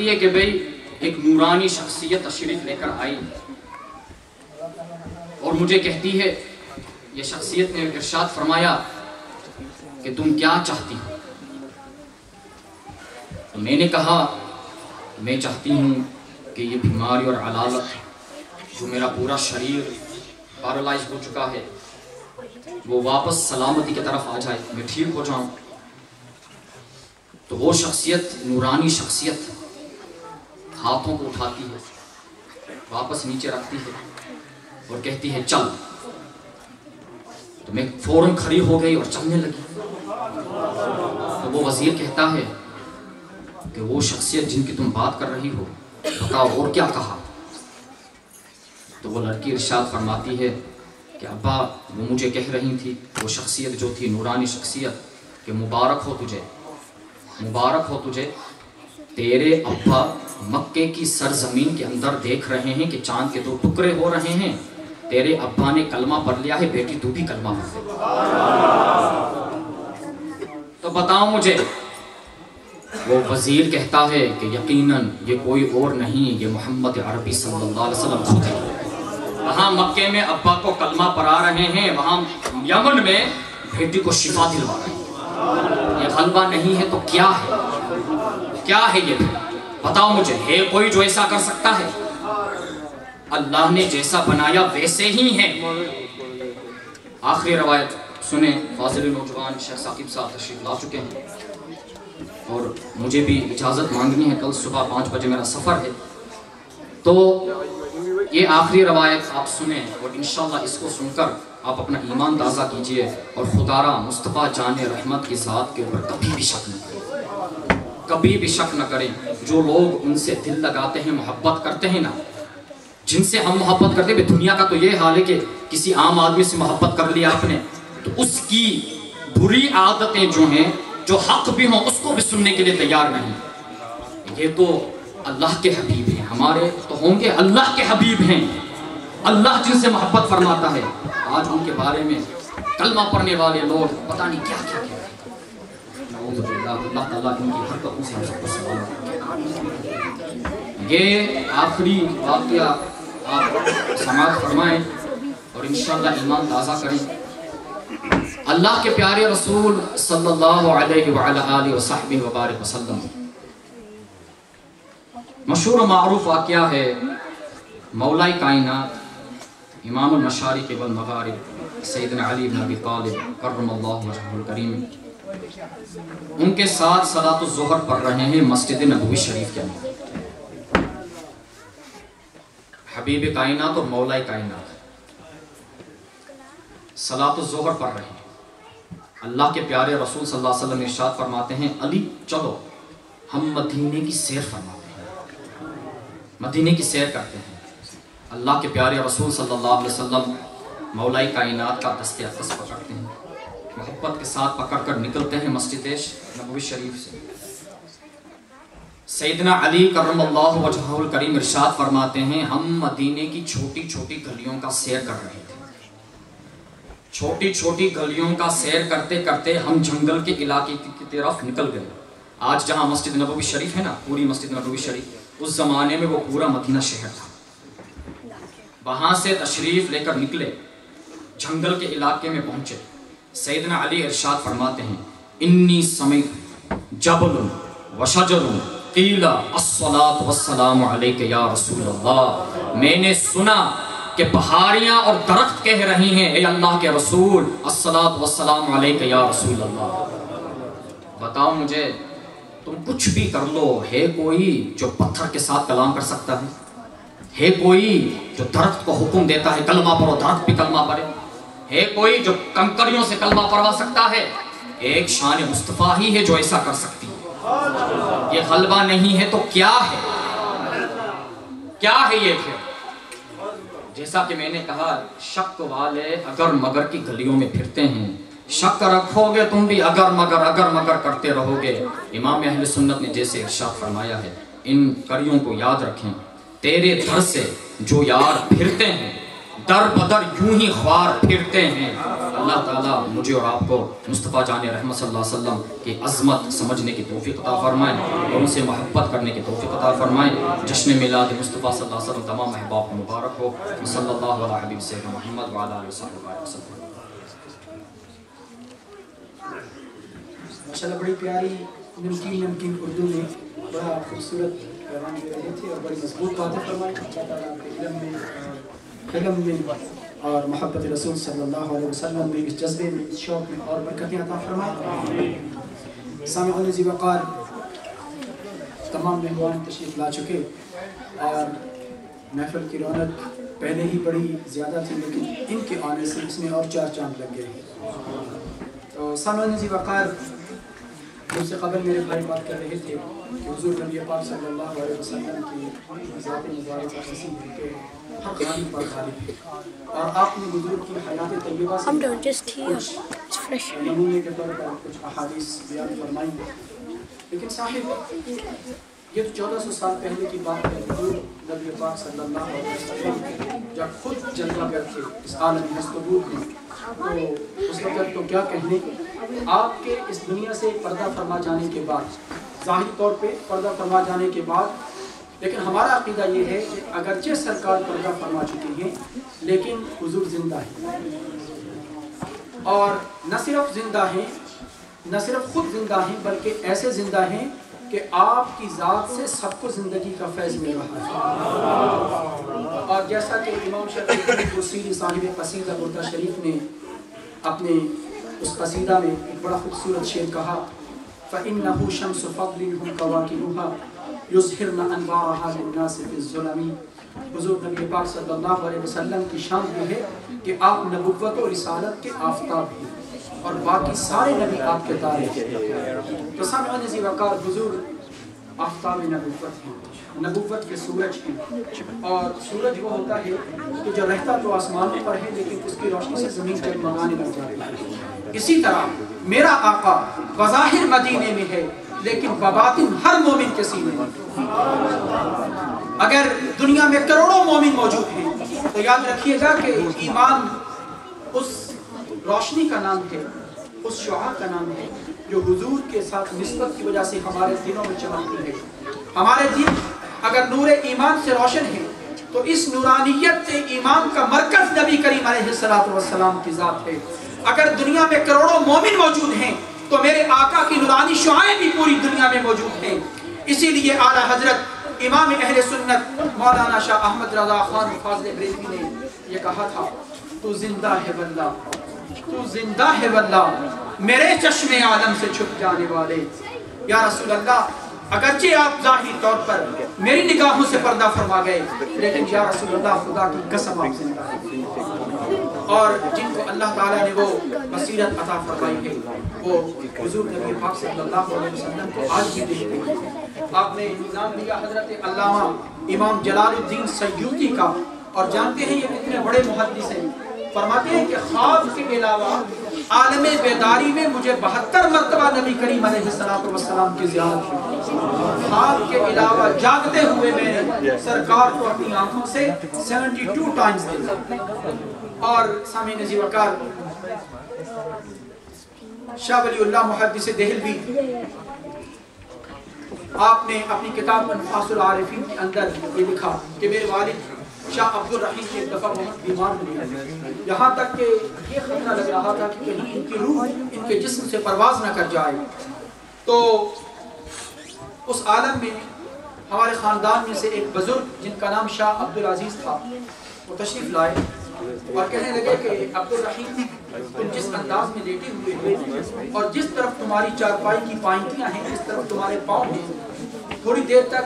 ہے کہ بھئی ایک نورانی شخصیت تشریف لے کر آئی اور مجھے کہتی ہے، یہ شخصیت نے ارشاد فرمایا کہ تم کیا چاہتی ہو؟ تو میں نے کہا میں چاہتی ہوں کہ یہ بیماری اور علالت جو میرا پورا شریر پیرالائز ہو چکا ہے وہ واپس سلامتی کی طرف آ جائے، میں ٹھیک ہو جاؤں. تو وہ شخصیت، نورانی شخصیت، ہاتھوں کو اٹھاتی ہے، واپس نیچے رکھتی ہے اور کہتی ہے چل. تو میں فوراً کھڑی ہو گئی اور چلنے لگی. تو وہ وزیر کہتا ہے کہ وہ شخصیت جن کی تم بات کر رہی ہو بتاؤ اور کیا کہا؟ تو وہ لڑکی ارشاد فرماتی ہے کہ ابا وہ مجھے کہہ رہی تھی، وہ شخصیت جو تھی نورانی شخصیت، کہ مبارک ہو تجھے، مبارک ہو تجھے، تیرے ابا مکے کی سرزمین کے اندر دیکھ رہے ہیں کہ چاند کے 2 ٹکڑے ہو رہے ہیں، تیرے ابا نے کلمہ پڑھ لیا ہے، بیٹی تو بھی کلمہ پڑھ لے. تو بتاؤ مجھے. وہ وزیر کہتا ہے کہ یقیناً یہ کوئی اور نہیں، یہ محمد عربی صلی اللہ علیہ وسلم خود ہے. وہاں مکے میں ابا کو کلمہ پڑھا رہے ہیں، وہاں یمن میں بیٹی کو شفا دلوا رہے ہیں. یہ غلبہ نہیں ہے تو کیا ہے؟ کیا ہے یہ؟ بتاؤ مجھے، ہے کوئی جو ایسا کر سکتا ہے؟ اللہ نے جیسا بنایا ویسے ہی ہیں. آخری روایت سنیں. فاضل نوجوان شیخ ثاقب صاحب تشریف لا چکے ہیں اور مجھے بھی اجازت مانگنی ہے، کل صبح 5 بجے میرا سفر ہے. تو یہ آخری روایت آپ سنیں اور انشاءاللہ اس کو سن کر آپ اپنا ایمان تازہ کیجئے اور خدارہ مصطفیٰ جان رحمت کی ذات کے اوپر کبھی بھی شک نہ کریں، کبھی بھی شک نہ کریں. جو لوگ ان سے دل لگاتے ہیں، محبت کرتے ہیں نا، جن سے ہم محبت کرتے ہیں، دنیا کا تو یہ حال ہے کہ کسی عام آدمی سے محبت کر لیا آپ نے تو اس کی بری عادتیں جو ہیں، جو حق بھی ہوں اس کو بھی سننے کے لیے تیار نہیں. یہ تو اللہ کے حبیب ہیں، ہمارے تو ہوں گے اللہ کے حبیب ہیں، اللہ جن سے محبت فرماتا ہے. آج ان کے بارے میں کلمہ پڑھنے والے لوگ پتہ نہیں کیا کیا کہتے ہیں. نعوذ باللہ، اللہ تعالیٰ ان کی حرکتوں سے ہم سب کو سلامت. یہ آخری واقعہ آپ سماعت فرمائیں اور انشاءاللہ ایمان تازہ کریں. اللہ کے پیارے رسول صلی اللہ علیہ وآلہ وصحبہ وبارک وسلم مشہور و معروف واقعہ ہے مولا کائنات امام المشارق والمغارب سیدنا علی بن ابی طالب کرم اللہ وجہہ الکریم، ان کے ساتھ صلاۃ الظہر پڑھ رہے ہیں مسجد نبوی شریف کے اندر. حبیب کائنات اور مولا کائنات صلاۃ الظہر پڑھ رہے ہیں. اللہ کے پیارے رسول صلی اللہ علیہ وسلم ارشاد فرماتے ہیں علی چلو ہم مدینے کی سیر فرماتے ہیں، مدینے کی سیر کرتے ہیں. اللہ کے پیارے رسول صلی اللہ علیہ وسلم مولا کائنات کا دست اقدس پکڑتے ہیں، محبت کے ساتھ پکڑ کر نکلتے ہیں مسجد نبوی شریف سے. سیدنا علی کرم اللہ وجہہ الکریم ارشاد فرماتے ہیں ہم مدینے کی چھوٹی چھوٹی گلیوں کا سیر کر رہے تھے. چھوٹی چھوٹی گلیوں کا سیر کرتے کرتے ہم جنگل کے علاقے کی طرف نکل گئے. آج جہاں مسجد نبوی شریف ہے نا، پوری مسجد نبوی شریف، اس زمانے میں وہ پورا مدینہ شہر تھا. وہاں سے تشریف لے کر نکلے، جنگل کے علاقے میں پہنچے. سیدنا علی ارشاد فرماتے ہیں انی سمیت جبل و شجر قیل الصلاۃ والسلام علیک یا رسول اللہ. میں نے سنا کہ پہاڑیاں اور درخت کہہ رہی ہیں اے اللہ کے رسول الصلاۃ والسلام علیک یا رسول اللہ. بتاؤ مجھے، تم کچھ بھی کر لو، ہے کوئی جو پتھر کے ساتھ کلام کر سکتا ہے؟ ہے کوئی جو درخت کو حکم دیتا ہے کلمہ پڑھو، درخت بھی کلمہ پڑھے؟ ہے کوئی جو کنکریوں سے کلمہ پڑھوا سکتا ہے؟ ایک شان مصطفیٰ ہی ہے جو ایسا کر سکتی ہے. یہ غلبہ نہیں ہے تو کیا ہے؟ کیا ہے یہ پھر؟ جیسا کہ میں نے کہا، شک والے اگر مگر کی گلیوں میں پھرتے ہیں. شک رکھو گے تم بھی اگر مگر کرتے رہو گے. امام اہل سنت نے جیسے ارشاد فرمایا ہے، ان کڑیوں کو یاد رکھیں، تیرے در سے جو یار پھرتے ہیں در بدر یوں ہی خوار پھرتے ہیں. اللہ تعالیٰ مجھے اور آپ کو مصطفیٰ جان رحمت صلی اللہ علیہ وسلم کی عظمت سمجھنے کی توفیق عطا فرمائیں اور ان سے محبت کرنے کی توفیق عطا فرمائیں. جشن میلاد مصطفیٰ صلی اللہ علیہ وسلم تمام احباب کو مبارک ہو. صلی اللہ علیہ حبیب سیدنا محمد وعلی آلہ وصحبہ وسلم. ماشاءاللہ بڑی پیاری نمکین اردو میں بڑا خوبصورت پیغام دے رہے تھے اور بڑی مضبوط باتیں فرمائی. اللہ تعالیٰ کے علم میں اور محبت رسول صلی اللہ علیہ وسلم میں، اس جذبے میں، اس شوق میں اور برکتیں عطا فرمائے. سامعین ذی وقار، تمام مہمان تشریف لا چکے اور محفل کی رونق پہلے ہی بڑی زیادہ تھی، لیکن ان کے آنے سے اس میں اور 4 چاند لگ گئے. تو سامعین ذی وقار، مجھ سے قبل میرے بھائی بات کر رہے تھے کہ حضور نبی پاک صلی اللہ علیہ وسلم کی ذات مبارکہ قسم ہے کہ ہر غالب پر غالب ہے، اور آپ نے حضور کی حیات طیبہ سے کچھ نمونے کے طور پر کچھ احادیث بیان فرمائی. لیکن صاحب، یہ تو 1400 سال پہلے کی بات ہے. حضور نبی پاک صلی اللہ علیہ وسلم جب خود جلوہ گر تھے اس عالم مستبود میں، تو اس وقت تو کیا کہنے، آپ کے اس دنیا سے پردہ فرما جانے کے بعد، ظاہری طور پہ پردہ فرما جانے کے بعد، لیکن ہمارا عقیدہ یہ ہے کہ اگرچہ سرکار پردہ فرما چکی ہیں لیکن حضور زندہ ہیں، اور نہ صرف زندہ ہیں، نہ صرف خود زندہ ہیں، بلکہ ایسے زندہ ہیں کہ آپ کی ذات سے سب کو زندگی کا فیض مل رہا ہے. اور جیسا کہ امام شفیع بصیری صاحب قصیدہ بردہ شریف نے اپنے اس قصیدہ میں ایک بڑا خوبصورت شعر کہا، فَإِنَّهُ شَمْسُ فَضْلٍ هُمْ كَوَاكِبُهَا يُظْهِرْنَ أَنْوَارَهَا لِلنَّاسِ فِي الظُّلَمِ. حضور نبی پاک صلی اللہ علیہ وسلم کی شان یہ ہے کہ آپ نبوت و رسالت کے آفتاب ہیں اور باقی سارے نبی آپ کے تارے ہیں. تو سامعین ذی وقار، حضور آفتاب نبوت ہیں، نبوت کے سورج ہیں. اور سورج وہ ہوتا ہے کہ جو رہتا تو آسمان پر ہے لیکن اس کی روشنی سے زمین پر منانے لگ جاتی ہے. اسی طرح میرا آقا بظاہر مدینے میں ہے لیکن بباطن ہر مومن کے سینے میں. اگر دنیا میں کروڑوں مومن موجود ہیں تو یاد رکھیے گا کہ ایمان اس روشنی کا نام ہے، اس شعاع کا نام ہے جو حضور کے ساتھ نسبت کی وجہ سے ہمارے دلوں میں چمکتی ہے. ہمارے دل اگر نور ایمان سے روشن ہے تو اس نورانیت سے ایمان کا مرکز نبی کریم علیہ السلام کی ذات ہے. اگر دنیا میں کروڑوں مومن موجود ہیں تو میرے آقا کی نورانی شعائیں بھی پوری دنیا میں موجود ہیں. اسی لیے اعلیٰ حضرت امام اہل سنت مولانا شاہ احمد رضا خان فاضل بریلوی نے یہ کہا تھا، تو زندہ ہے واللہ، تو زندہ ہے واللہ، میرے چشم عالم سے چھپ جانے والے. یا رسول اللہ، اگرچہ آپ ظاہری طور پر میری نگاہوں سے پردہ فرما گئے لیکن یا رسول اللہ، خدا کی قسم آپ زندہ ہیں. اور جن کو اللہ تعالیٰ نے وہ بصیرت عطا فرمائی ہے وہ حضور نبی پاک صلی اللہ علیہ وسلم کو آج بھی دیکھتے ہیں. آپ نے نام لیا حضرت علامہ امام جلال الدین سیوطی کا، اور جانتے ہیں یہ کتنے بڑے محدث ہیں. فرماتے ہیں کہ خواب کے علاوہ عالم بیداری میں مجھے 72 مرتبہ نبی کریم علیہ السلام کی زیارت ہوئی. خواب کے علاوہ جاگتے ہوئے میں نے سرکار کو اپنی آنکھوں سے 72 ٹائمز دیکھا. اور سامعین ذی وقار، شاہ ولی اللہ محدث دہلوی، آپ نے اپنی کتاب انفاس العارفین کے اندر یہ لکھا کہ میرے والد شاہ عبد الرحیم ایک دفعہ بہت بیمار ہوئے، یہاں تک کہ یہ خطرہ لگ رہا تھا کہ کہیں ان کی روح ان کے جسم سے پرواز نہ کر جائے۔ تو اس عالم میں ہمارے خاندان میں سے ایک بزرگ جن کا نام شاہ عبدالعزیز تھا، وہ تشریف لائے اور کہنے لگے کہ عبد الرحیم تم جس انداز میں لیٹے ہوئے ہو اور جس طرف تمہاری چارپائی کی پائنٹیاں ہیں، جس طرف تمہارے پاؤں ہیں، تھوڑی دیر تک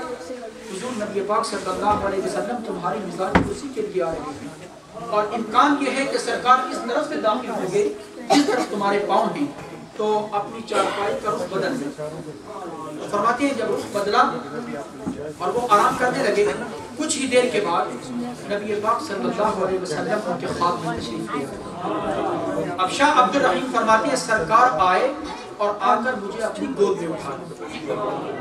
حضور نبی پاک صلی اللہ علیہ وسلم تمہاری مزاج کرسی کے لیے آ رہے ہیں اور امکان یہ ہے کہ سرکار اس طرف سے داخل ہو گئے جس طرف تمہارے پاؤں ہیں، تو اپنی چارپائی کا رخ بدل دیں۔ فرماتے ہیں جب رخ بدلا اور وہ آرام کرنے لگے، کچھ ہی دیر کے بعد نبی پاک صلی اللہ علیہ وسلم ان کے خواب میں تشریف لے۔ اب شاہ عبد الرحیم فرماتے ہیں سرکار آئے اور آ کر مجھے اپنی گود میں اٹھا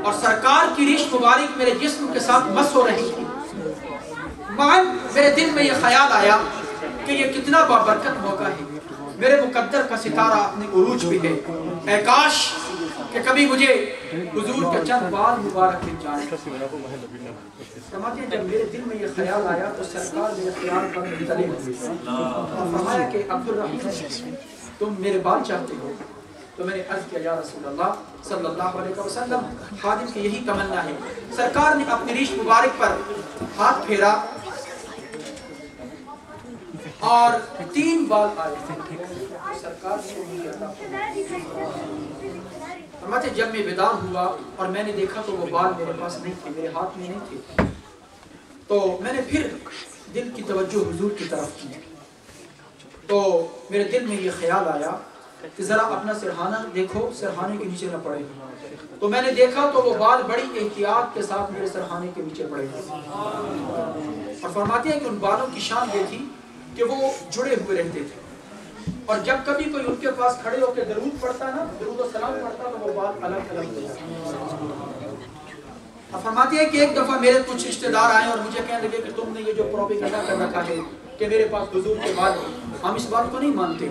اور سرکار کی ریش مبارک میرے جسم کے ساتھ مس ہو رہی تھی۔ میرے دل میں یہ خیال آیا کہ یہ کتنا بابرکت موقع ہے، میرے مقدر کا ستارہ اپنے عروج پہ ہے، اے کاش کہ کبھی مجھے حضور کا چند بال مبارک مل جائے۔ سمجھیں جب میرے دل میں یہ خیال آیا تو سرکار میرے خیال پر مطلع ہوئے اور فرمایا کہ عبد الرحیم تم میرے بال چاہتے ہو؟ تو میں نے عرض کیا یا رسول اللہ صلی اللہ علیہ وسلم خادم کی یہی تمنا ہے۔ سرکار نے اپنی ریش مبارک پر ہاتھ پھیرا اور 3 بال آئے سرکار نے فرماتے جب میں بیدار ہوا اور میں نے دیکھا تو وہ بال میرے پاس نہیں تھے، میرے ہاتھ میں نہیں تھے، تو میں نے پھر دل کی توجہ حضور کی طرف کی تو میرے دل میں یہ خیال آیا کہ ذرا اپنا سرہانہ دیکھو، سرہانے کے نیچے نہ پڑے۔ تو میں نے دیکھا تو وہ بال بڑی احتیاط کے ساتھ میرے سرہانے کے نیچے پڑے اور فرماتے ہیں کہ ان بالوں کی شان یہ تھی کہ وہ جڑے ہوئے رہتے تھے اور جب کبھی کوئی ان کے پاس کھڑے ہو کے درود پڑھتا نا، درود و سلام پڑھتا تو وہ بال الگ الگ ہو جاتے۔ اور فرماتے ہیں کہ ایک دفعہ میرے کچھ رشتہ دار آئے اور مجھے کہنے لگے کہ تم نے یہ جو پروپیگنڈا کر رکھا ہے کہ میرے پاس حضور کے بعد، ہم اس بات کو نہیں مانتے۔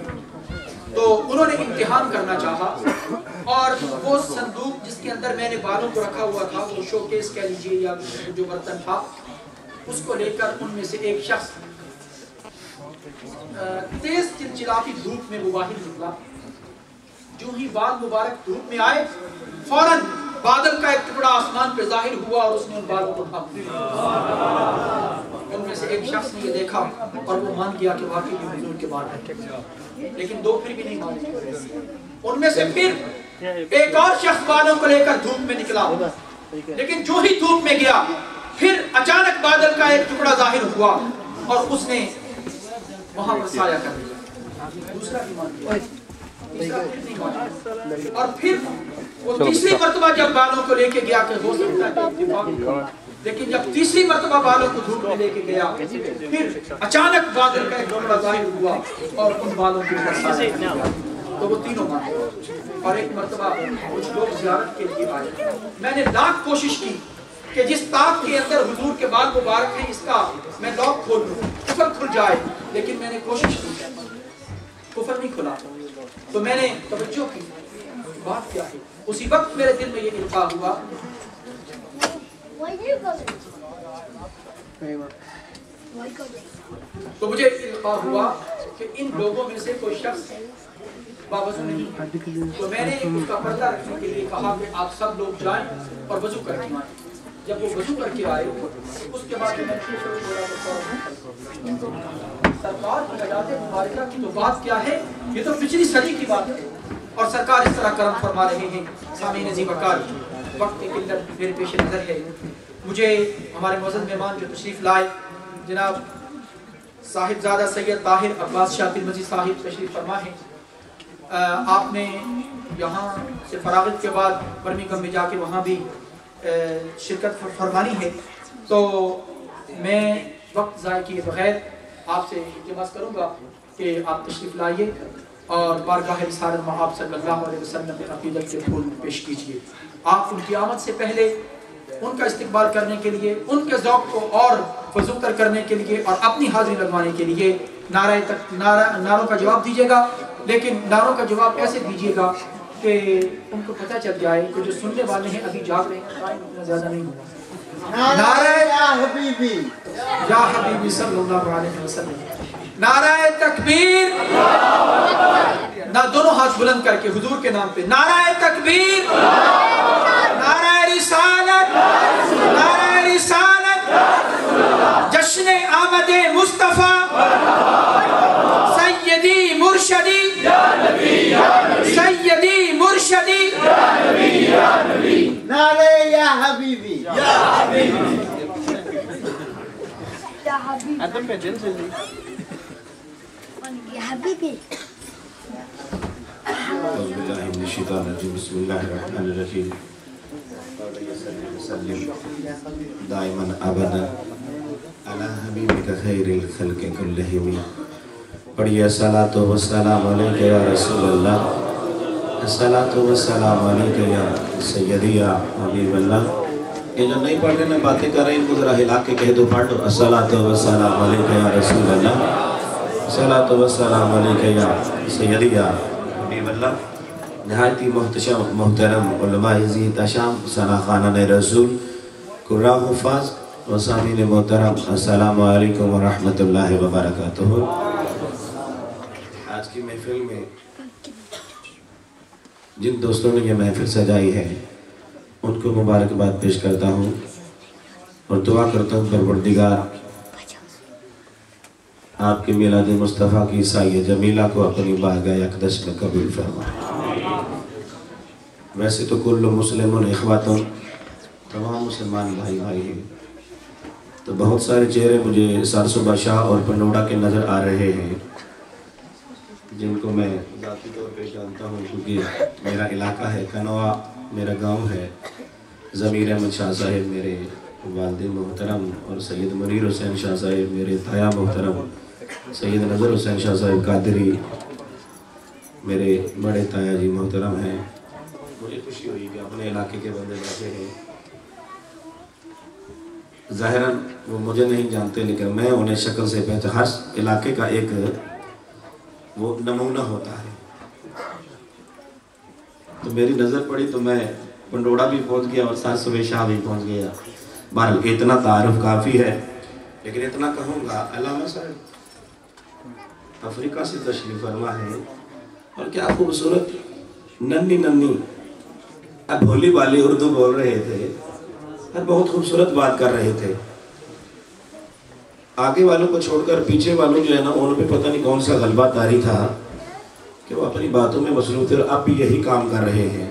تو انہوں نے امتحان کرنا چاہا اور وہ صندوق جس کے اندر میں نے بالوں کو رکھا ہوا تھا، وہ شو کیس کہہ لیجیے یا جو برتن تھا، اس کو لے کر ان میں سے ایک شخص تیز چلچلاتی دھوپ میں وہ باہر نکلا۔ جو ہی بال مبارک دھوپ میں آئے فوراً بادل کا ایک ٹکڑا آسمان پہ ظاہر ہوا اور اس نے ان بالوں کو ڈھانپ لیا۔ ان میں سے ایک شخص نے یہ دیکھا اور وہ مان گیا کہ واقعی یہ حضور کے بال ہیں، لیکن 2 پھر بھی نہیں مانے۔ ان میں سے پھر ایک اور شخص بالوں کو لے کر دھوپ میں نکلا، لیکن جو ہی دھوپ میں گیا پھر اچانک بادل کا ایک ٹکڑا ظاہر ہوا اور اس نے وہاں پر سایہ کر دیا۔ دوسرا بھی مان گیا، تیسرا پھر نہیں مانا، اور پھر وہ تیسری مرتبہ جب بالوں کو لے کے گیا کہ ہو سکتا ہے اتفاق ہوا، لیکن جب تیسری مرتبہ بالوں کو دھوپ میں لے کے گیا پھر اچانک بادل کا ایک ٹکڑا ظاہر ہوا اور ان بالوں کے اوپر سایہ کر دیا۔ تو وہ تینوں مان گئے اور ایک مرتبہ کچھ لوگ زیارت کے لیے آئے۔ میں نے لاکھ کوشش کی کہ جس طاق کے اندر حضور کے بال مبارک ہیں اس کا میں لاک کھول دوں، کفر کھل جائے، لیکن میں نے کوشش کی، کفر نہیں کھلا۔ تو میں نے توجہ کی بات کیا ہے، اسی وقت میرے دل میں یہ القاء ہوا تو مجھے القاء ہوا کہ ان لوگوں میں سے کوئی شخص باوضو نہیں، تو میں نے اس کا پردہ رکھنے کے لیے کہا کہ آپ سب لوگ جائیں اور وضو کر کے آئیں۔ جب وہ وضو کر کے آئے اس کے بعد میں سرکار کی حیات مبارکہ کی تو بات کیا ہے، یہ تو پچھلی صدی کی بات ہے اور سرکار اس طرح کرم فرما رہے ہیں۔ سامعین عزیز وقار، وقت کی قلت میرے پیش نظر ہے، مجھے ہمارے معزز مہمان جو تشریف لائے جناب صاحبزادہ سید طاہر عباس شاہ ترمذی صاحب تشریف فرما ہے، آپ نے یہاں سے فراغت کے بعد برمنگھم میں جا کے وہاں بھی شرکت فرمانی ہے، تو میں وقت ضائع کیے بغیر آپ سے التماس کروں گا کہ آپ تشریف لائیے اور بارگاہ رسالت مآب صلی اللہ علیہ وسلم میں عقیدت کے پھول پیش کیجیے۔ آپ ان کی آمد سے پہلے ان کا استقبال کرنے کے لیے، ان کے ذوق کو اور فزوں تر کرنے کے لیے اور اپنی حاضری لگوانے کے لیے نعروں کا جواب دیجیے گا۔ لیکن نعروں کا جواب ایسے دیجیے گا کہ ان کو پتہ چل جائے کہ جو سننے والے ہیں ابھی جاگ رہے ہیں، ٹائم اتنا زیادہ نہیں ہوگا۔ نعرہ یا حبیبی، یا حبیبی صلی اللہ علیہ وسلم، نعرہ تکبیر، نہ دونوں ہاتھ بلند کر کے حضور کے نام پہ، نعرہ تکبیر، نعرہ رسالت، نعرہ رسالت، جشن آمد مصطفیٰ، سیدی مرشدی، سیدی مرشدی، نعرہ یا حبیبی، يا حبيبي أعوذ بالله من الشيطان الرجيم بسم الله الرحمن الرحيم وسلم دائما أبدا على حبيبك خير الخلق كلهم پڑھیے الصلاۃ والسلام علیک یا رسول اللہ، الصلاۃ والسلام علیک یا سیدی یا حبیب اللہ۔ یہ جو نہیں پڑھ رہے ہیں باتیں کر رہے ہیں ان کو ذرا ہلا کے کہہ دو، پڑھ دو الصلاۃ والسلام علیک یا رسول اللہ، الصلاۃ والسلام علیک یا سیدی یا حبیب اللہ۔ نہایت ہی محترم علماء عزیز اشام سناخانہ رسول قراء حفاظ و سامعین محترم، السلام علیکم ورحمۃ اللہ وبرکاتہ۔ آج کی محفل میں جن دوستوں نے یہ محفل سجائی ہے ان کو مبارکباد پیش کرتا ہوں اور دعا کرتا ہوں پروردگار آپ کے میلاد مصطفیٰ کی سایہ جمیلہ کو اپنی بارگاہ اقدس میں قبول فرمائے۔ ویسے تو کل مسلمون اخواتوں، تمام مسلمان بھائی ہیں، تو بہت سارے چہرے مجھے سرسبہ شاہ اور پنوڑا کے نظر آ رہے ہیں جن کو میں ذاتی طور پہ جانتا ہوں کیونکہ میرا علاقہ ہے کنوا، میرا گاؤں ہے۔ ضمیر احمد شاہ صاحب میرے والد محترم اور سید منیر حسین شاہ صاحب میرے تایا محترم، سید نظر حسین شاہ صاحب قادری میرے بڑے تایا جی محترم ہیں۔ مجھے خوشی ہوئی کہ اپنے علاقے کے بندے بیٹھے ہیں۔ ظاہراً وہ مجھے نہیں جانتے لیکن میں انہیں شکل سے پہچان، ہر علاقے کا ایک وہ نمونہ ہوتا ہے۔ تو میری نظر پڑی تو میں پنڈوڑا بھی پہنچ گیا اور سرسبہ شاہ بھی پہنچ گیا۔ بہرحال اتنا تعارف کافی ہے، لیکن اتنا کہوں گا علامہ صاحب افریقہ سے تشریف فرما ہے اور کیا خوبصورت ننھی اب بھولی والی اردو بول رہے تھے اور بہت خوبصورت بات کر رہے تھے۔ آگے والوں کو چھوڑ کر پیچھے والوں جو ہے نا ان پہ پتہ نہیں کون سا غلبہ طاری تھا کہ وہ اپنی باتوں میں مصروف تھے، اب بھی یہی کام کر رہے ہیں۔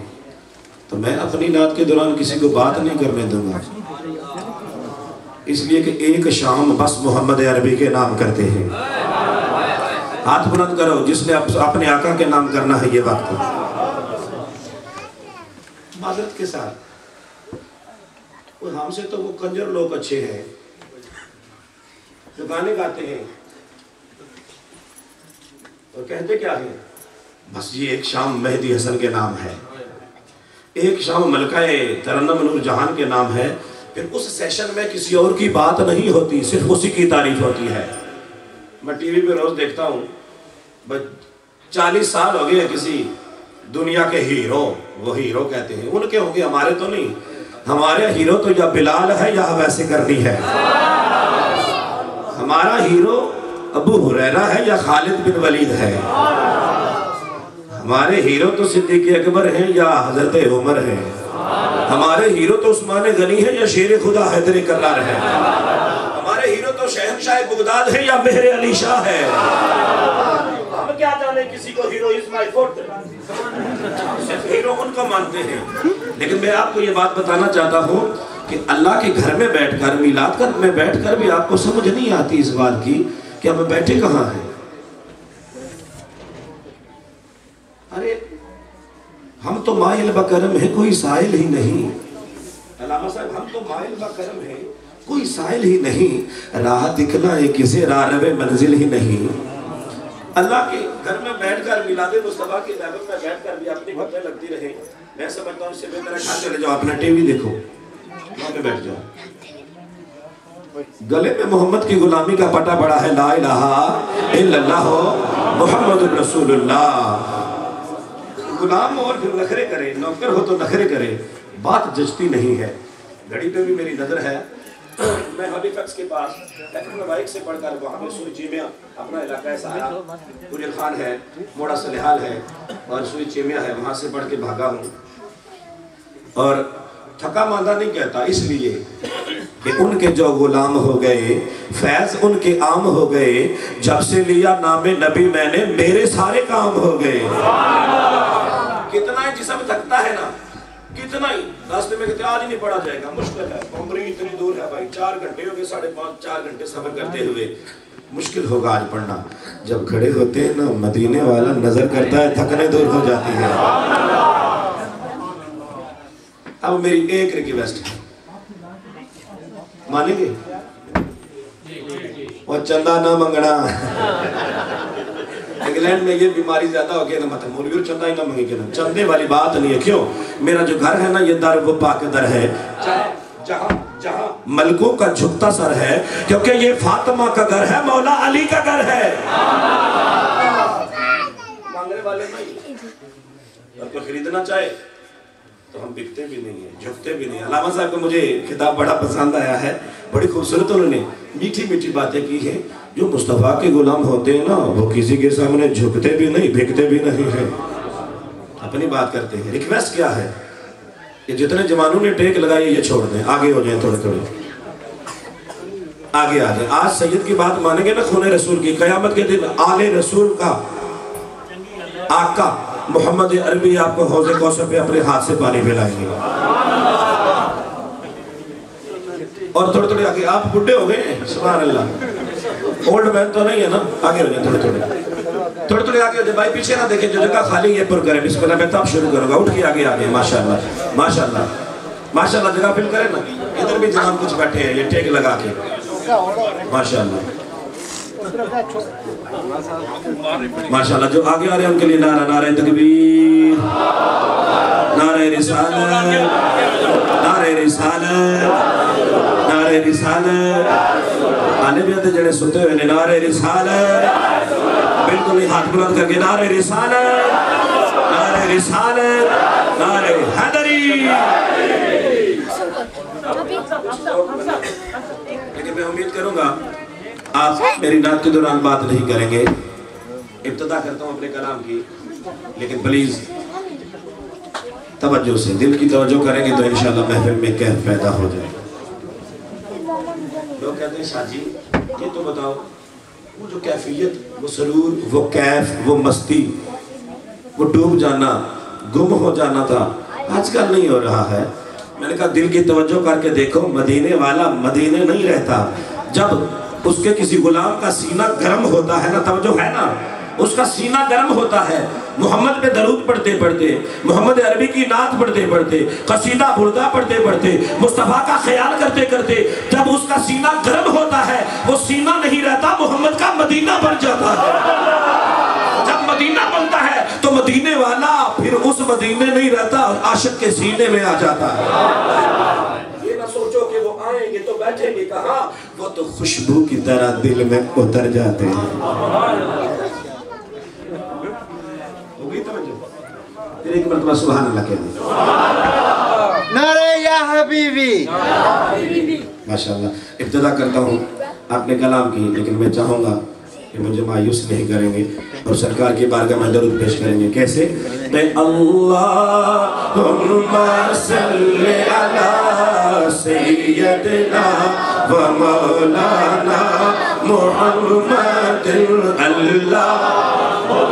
تو میں اپنی نعت کے دوران کسی کو بات نہیں کرنے دوں گا، اس لیے کہ ایک شام بس محمد عربی کے نام کرتے ہیں۔ ہاتھ بلند کرو جس نے اپنے آقا کے نام کرنا ہے یہ وقت۔ معذرت کے ساتھ ہم سے تو وہ کنجر لوگ اچھے ہیں جو گانے گاتے ہیں اور کہتے کیا ہیں، بس یہ ایک شام مہدی حسن کے نام ہے، ایک شام ملکہ ترنم نور جہان کے نام ہے۔ پھر اس سیشن میں کسی اور کی بات نہیں ہوتی، صرف اسی کی تعریف ہوتی ہے۔ میں ٹی وی پہ روز دیکھتا ہوں 40 سال ہو گئے کسی دنیا کے ہیرو، وہ ہیرو کہتے ہیں ان کے ہوں گے، ہمارے تو نہیں۔ ہمارے ہیرو تو یا بلال ہے یا ویسے کرنی ہے، ہمارا ہیرو ابو ہریرہ ہے یا خالد بن ولید ہے، ہمارے ہیرو تو صدیق اکبر ہیں یا حضرت عمر ہیں، ہمارے ہیرو تو عثمان غنی ہے یا شیر خدا حیدر کرار ہے، ہمارے ہیرو تو شہنشاہ بغداد ہے یا مہر علی شاہ ہے۔ ہم کیا جانے کسی کو ہیرو از مائی فوٹ، صرف ہیرو ان کو مانتے ہیں۔ لیکن میں آپ کو یہ بات بتانا چاہتا ہوں کہ اللہ کے گھر میں بیٹھ کر، میلاد گھر میں بیٹھ کر بھی آپ کو سمجھ نہیں آتی اس بات کی کہ ہم بیٹھے کہاں ہیں۔ ارے ہم تو مائل بکرم ہیں، کوئی سائل ہی نہیں۔ علامہ صاحب ہم تو مائل بکرم ہیں، کوئی سائل ہی نہیں، راہ دکھنا ہے کسی راہ منزل ہی نہیں۔ اللہ کے گھر میں بیٹھ کر میلاد مصطفیٰ کی دعوت میں بیٹھ کر بھی اپنی باتیں لگتی رہے، میں سمجھتا ہوں اس سے بہتر ہے گھر چلے جاؤ، اپنا ٹی وی دیکھو، وہاں پہ بیٹھ جاؤ۔ گلے میں محمد کی غلامی کا پٹا پڑا ہے، لا الہ الا اللہ محمد رسول اللہ۔ غلام اور پھر نخرے کرے، نوکر ہو تو نخرے کرے، بات جچتی نہیں ہے۔ گھڑی پہ بھی میری نظر ہے، میں ہابی فیکس کے پاس ٹیکنو بائک سے پڑھ کر وہاں پہ سوئی چیمیا اپنا علاقہ ہے سارا پورے خان ہے، موڑا سلحال ہے اور سوئی چیمیا ہے، وہاں سے پڑھ کے بھاگا ہوں۔ اور تھکا ماندہ نہیں کہتا، اس لیے کہ ان کے جو غلام ہو گئے، فیض ان کے عام ہو گئے، جب سے لیا نام نبی میں نے میرے سارے کام ہو گئے۔ کتنا ہی جسم تھکتا ہے نا، کتنا ہی راستے میں کہتے آج ہی نہیں پڑا جائے گا، مشکل ہے، عمری اتنی دور ہے بھائی، 4 گھنٹے ہو گئے، 5.5 4 گھنٹے سفر کرتے ہوئے، مشکل ہوگا آج پڑھنا۔ جب کھڑے ہوتے ہیں نا، مدینے والا نظر کرتا ہے، تھکنے دور ہو جاتی ہے۔ اب میری ایک ریکویسٹ ہے، مانیں گے؟ اور چندہ نہ منگنا۔ انگلینڈ میں یہ بیماری زیادہ ہو گیا نا، مطلب مولوی چندہ ہی نہ منگے گا، چندے والی بات نہیں ہے۔ کیوں؟ میرا جو گھر ہے نا، یہ در وہ پاک در ہے، جہاں ملکوں کا جھکتا سر ہے، کیونکہ یہ فاطمہ کا گھر ہے، مولا علی کا گھر ہے۔ مانگنے والے نہیں، اور کوئی خریدنا چاہے تو ہم بکتے بھی نہیں ہیں، جھکتے بھی نہیں۔ علامہ صاحب کو مجھے خطاب بڑا پسند آیا ہے، بڑی خوبصورت انہوں نے میٹھی میٹھی باتیں کی ہیں۔ جو مصطفیٰ کے غلام ہوتے ہیں نا، وہ کسی کے سامنے جھکتے بھی نہیں، بھکتے بھی نہیں ہیں، اپنی بات کرتے ہیں۔ ریکویسٹ کیا ہے کہ جتنے جوانوں نے ٹیک لگائی یہ چھوڑ دیں، آگے ہو جائیں، تھوڑے تھوڑے آگے آ جائیں۔ آج سید کی بات مانیں گے نا، خون رسول کی، قیامت کے دن آل رسول کا آقا محمد عربی آپ کو حوض کوثر پہ اپنے ہاتھ سے پانی پلائیں گے۔ اور تھوڑے تھوڑے آگے، آپ بڈھے ہو گئے ہیں، سبحان اللہ، اولڈ مین تو نہیں ہے نا، آگے ہو جائیں، تھوڑے تھوڑے آگے ہو جائیں۔ بھائی پیچھے نہ دیکھیں، جو جگہ خالی ہے پر کریں، بسم اللہ، میں تب شروع کروں گا، اٹھ کے آگے آگے، ماشاءاللہ ماشاءاللہ ماشاءاللہ، جگہ فل کریں نا۔ ادھر بھی جناب کچھ بیٹھے ہیں یہ ٹیک لگا کے، ماشاءاللہ ماشاءاللہ۔ جو آگے آ رہے ہیں ان کے لیے نعرہ، نعرہ تکبیر، نعرہ رسالت، نعرہ رسالت، نعرہ رسالت۔ آنے بھی آتے جڑے سنتے ہوئے نعرہ رسالت، بالکل ہی ہاتھ بلند کر کے نعرہ رسالت، نعرہ رسالت، نعرہ حیدری۔ لیکن میں امید کروں گا آپ میری نعت کے دوران بات نہیں کریں گے۔ ابتدا کرتا ہوں اپنے کلام کی، لیکن پلیز توجہ سے، دل کی توجہ کریں گے تو انشاءاللہ محفل میں کیف پیدا ہو جائے گا۔ لوگ کہتے ہیں شاہ جی یہ تو بتاؤ، وہ جو کیفیت، وہ سرور، وہ کیف، وہ مستی، وہ ڈوب جانا، گم ہو جانا تھا، آج کل نہیں ہو رہا ہے۔ میں نے کہا دل کی توجہ کر کے دیکھو، مدینے والا مدینے نہیں رہتا۔ جب اس کے کسی غلام کا سینہ گرم ہوتا ہے نا، توجہ ہے نا، اس کا سینہ گرم ہوتا ہے، محمد پہ درود پڑھتے پڑھتے، محمد عربی کی نعت پڑھتے پڑھتے، قصیدہ بردہ پڑھتے پڑھتے، مصطفیٰ کا خیال کرتے کرتے، جب اس کا سینہ گرم ہوتا ہے، وہ سینہ نہیں رہتا، محمد کا مدینہ بن جاتا ہے۔ جب مدینہ بنتا ہے تو مدینے والا پھر اس مدینے نہیں رہتا، عاشق کے سینے میں آ جاتا ہے۔ یہ نہ سوچو کہ وہ آئیں گے تو بیٹھیں گے کہاں، وہ تو خوشبو کی طرح دل میں اتر جاتے ہیں۔ ہوگی توجہ؟ پھر ایک مرتبہ سبحان اللہ کہہ دیں۔ نعرہ یا حبیبی۔ ماشاءاللہ۔ ابتدا کرتا ہوں اپنے کلام کی، لیکن میں چاہوں گا کہ مجھے مایوس نہیں کریں گے اور سرکار کی بارگاہ میں درود پیش کریں گے۔ کیسے؟ کہ اللہم صلی علی سیدنا و مولانا محمد، اللہم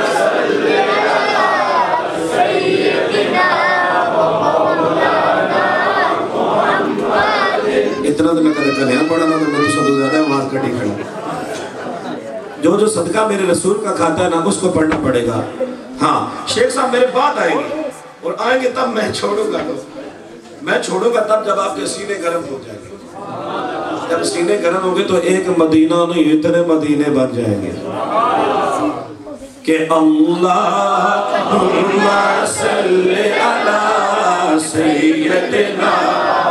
صلی علی سیدنا و مولانا محمد۔ اتنا تو میں کدھر کا نہیں پڑھا نا، تو میں تو سب زیادہ آواز کٹی کھڑا۔ جو صدقہ میرے رسول کا کھاتا ہے نا، اس کو پڑھنا پڑے گا۔ ہاں شیخ صاحب میرے بعد آئیں گے، اور آئیں گے تب میں چھوڑوں گا، میں چھوڑوں گا تب جب آپ کے سینے گرم ہو جائیں گے۔ جب سینے گرم ہوں گے تو ایک مدینہ نہیں، اتنے مدینے بن جائیں گے کہ اللہم صلی علی سیدنا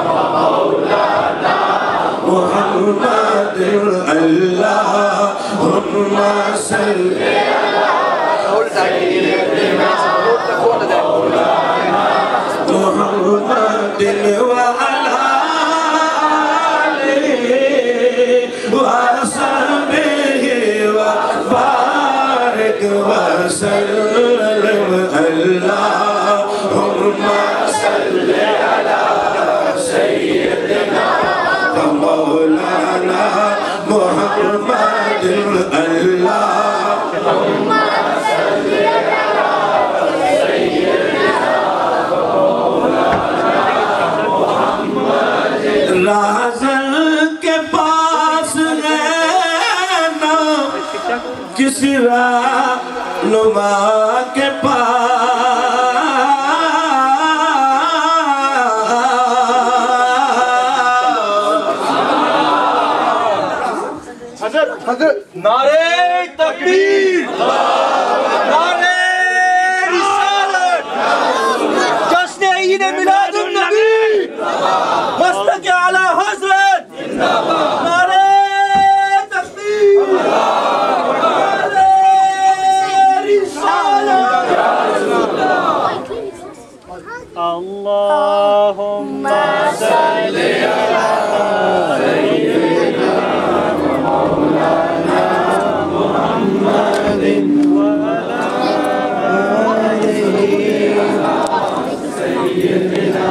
مولانا محمد اللهم صل محمد وعلى آله وصحبه وبارك وسلم اللهم صل على سيدنا ومولانا محمد اللهم صل على سيدنا رازل کے پاس ہے نا کسی رہنما کے پاس حضرت نعرہ تکبیر، نعرہ رسالت، جشن عید میلاد النبی، مستق اعلی حضرت، نعرہ تکبیر، نعرہ رسالت، اللہم صلی علی سیدنا مولانا محمد وعلى آله سيدنا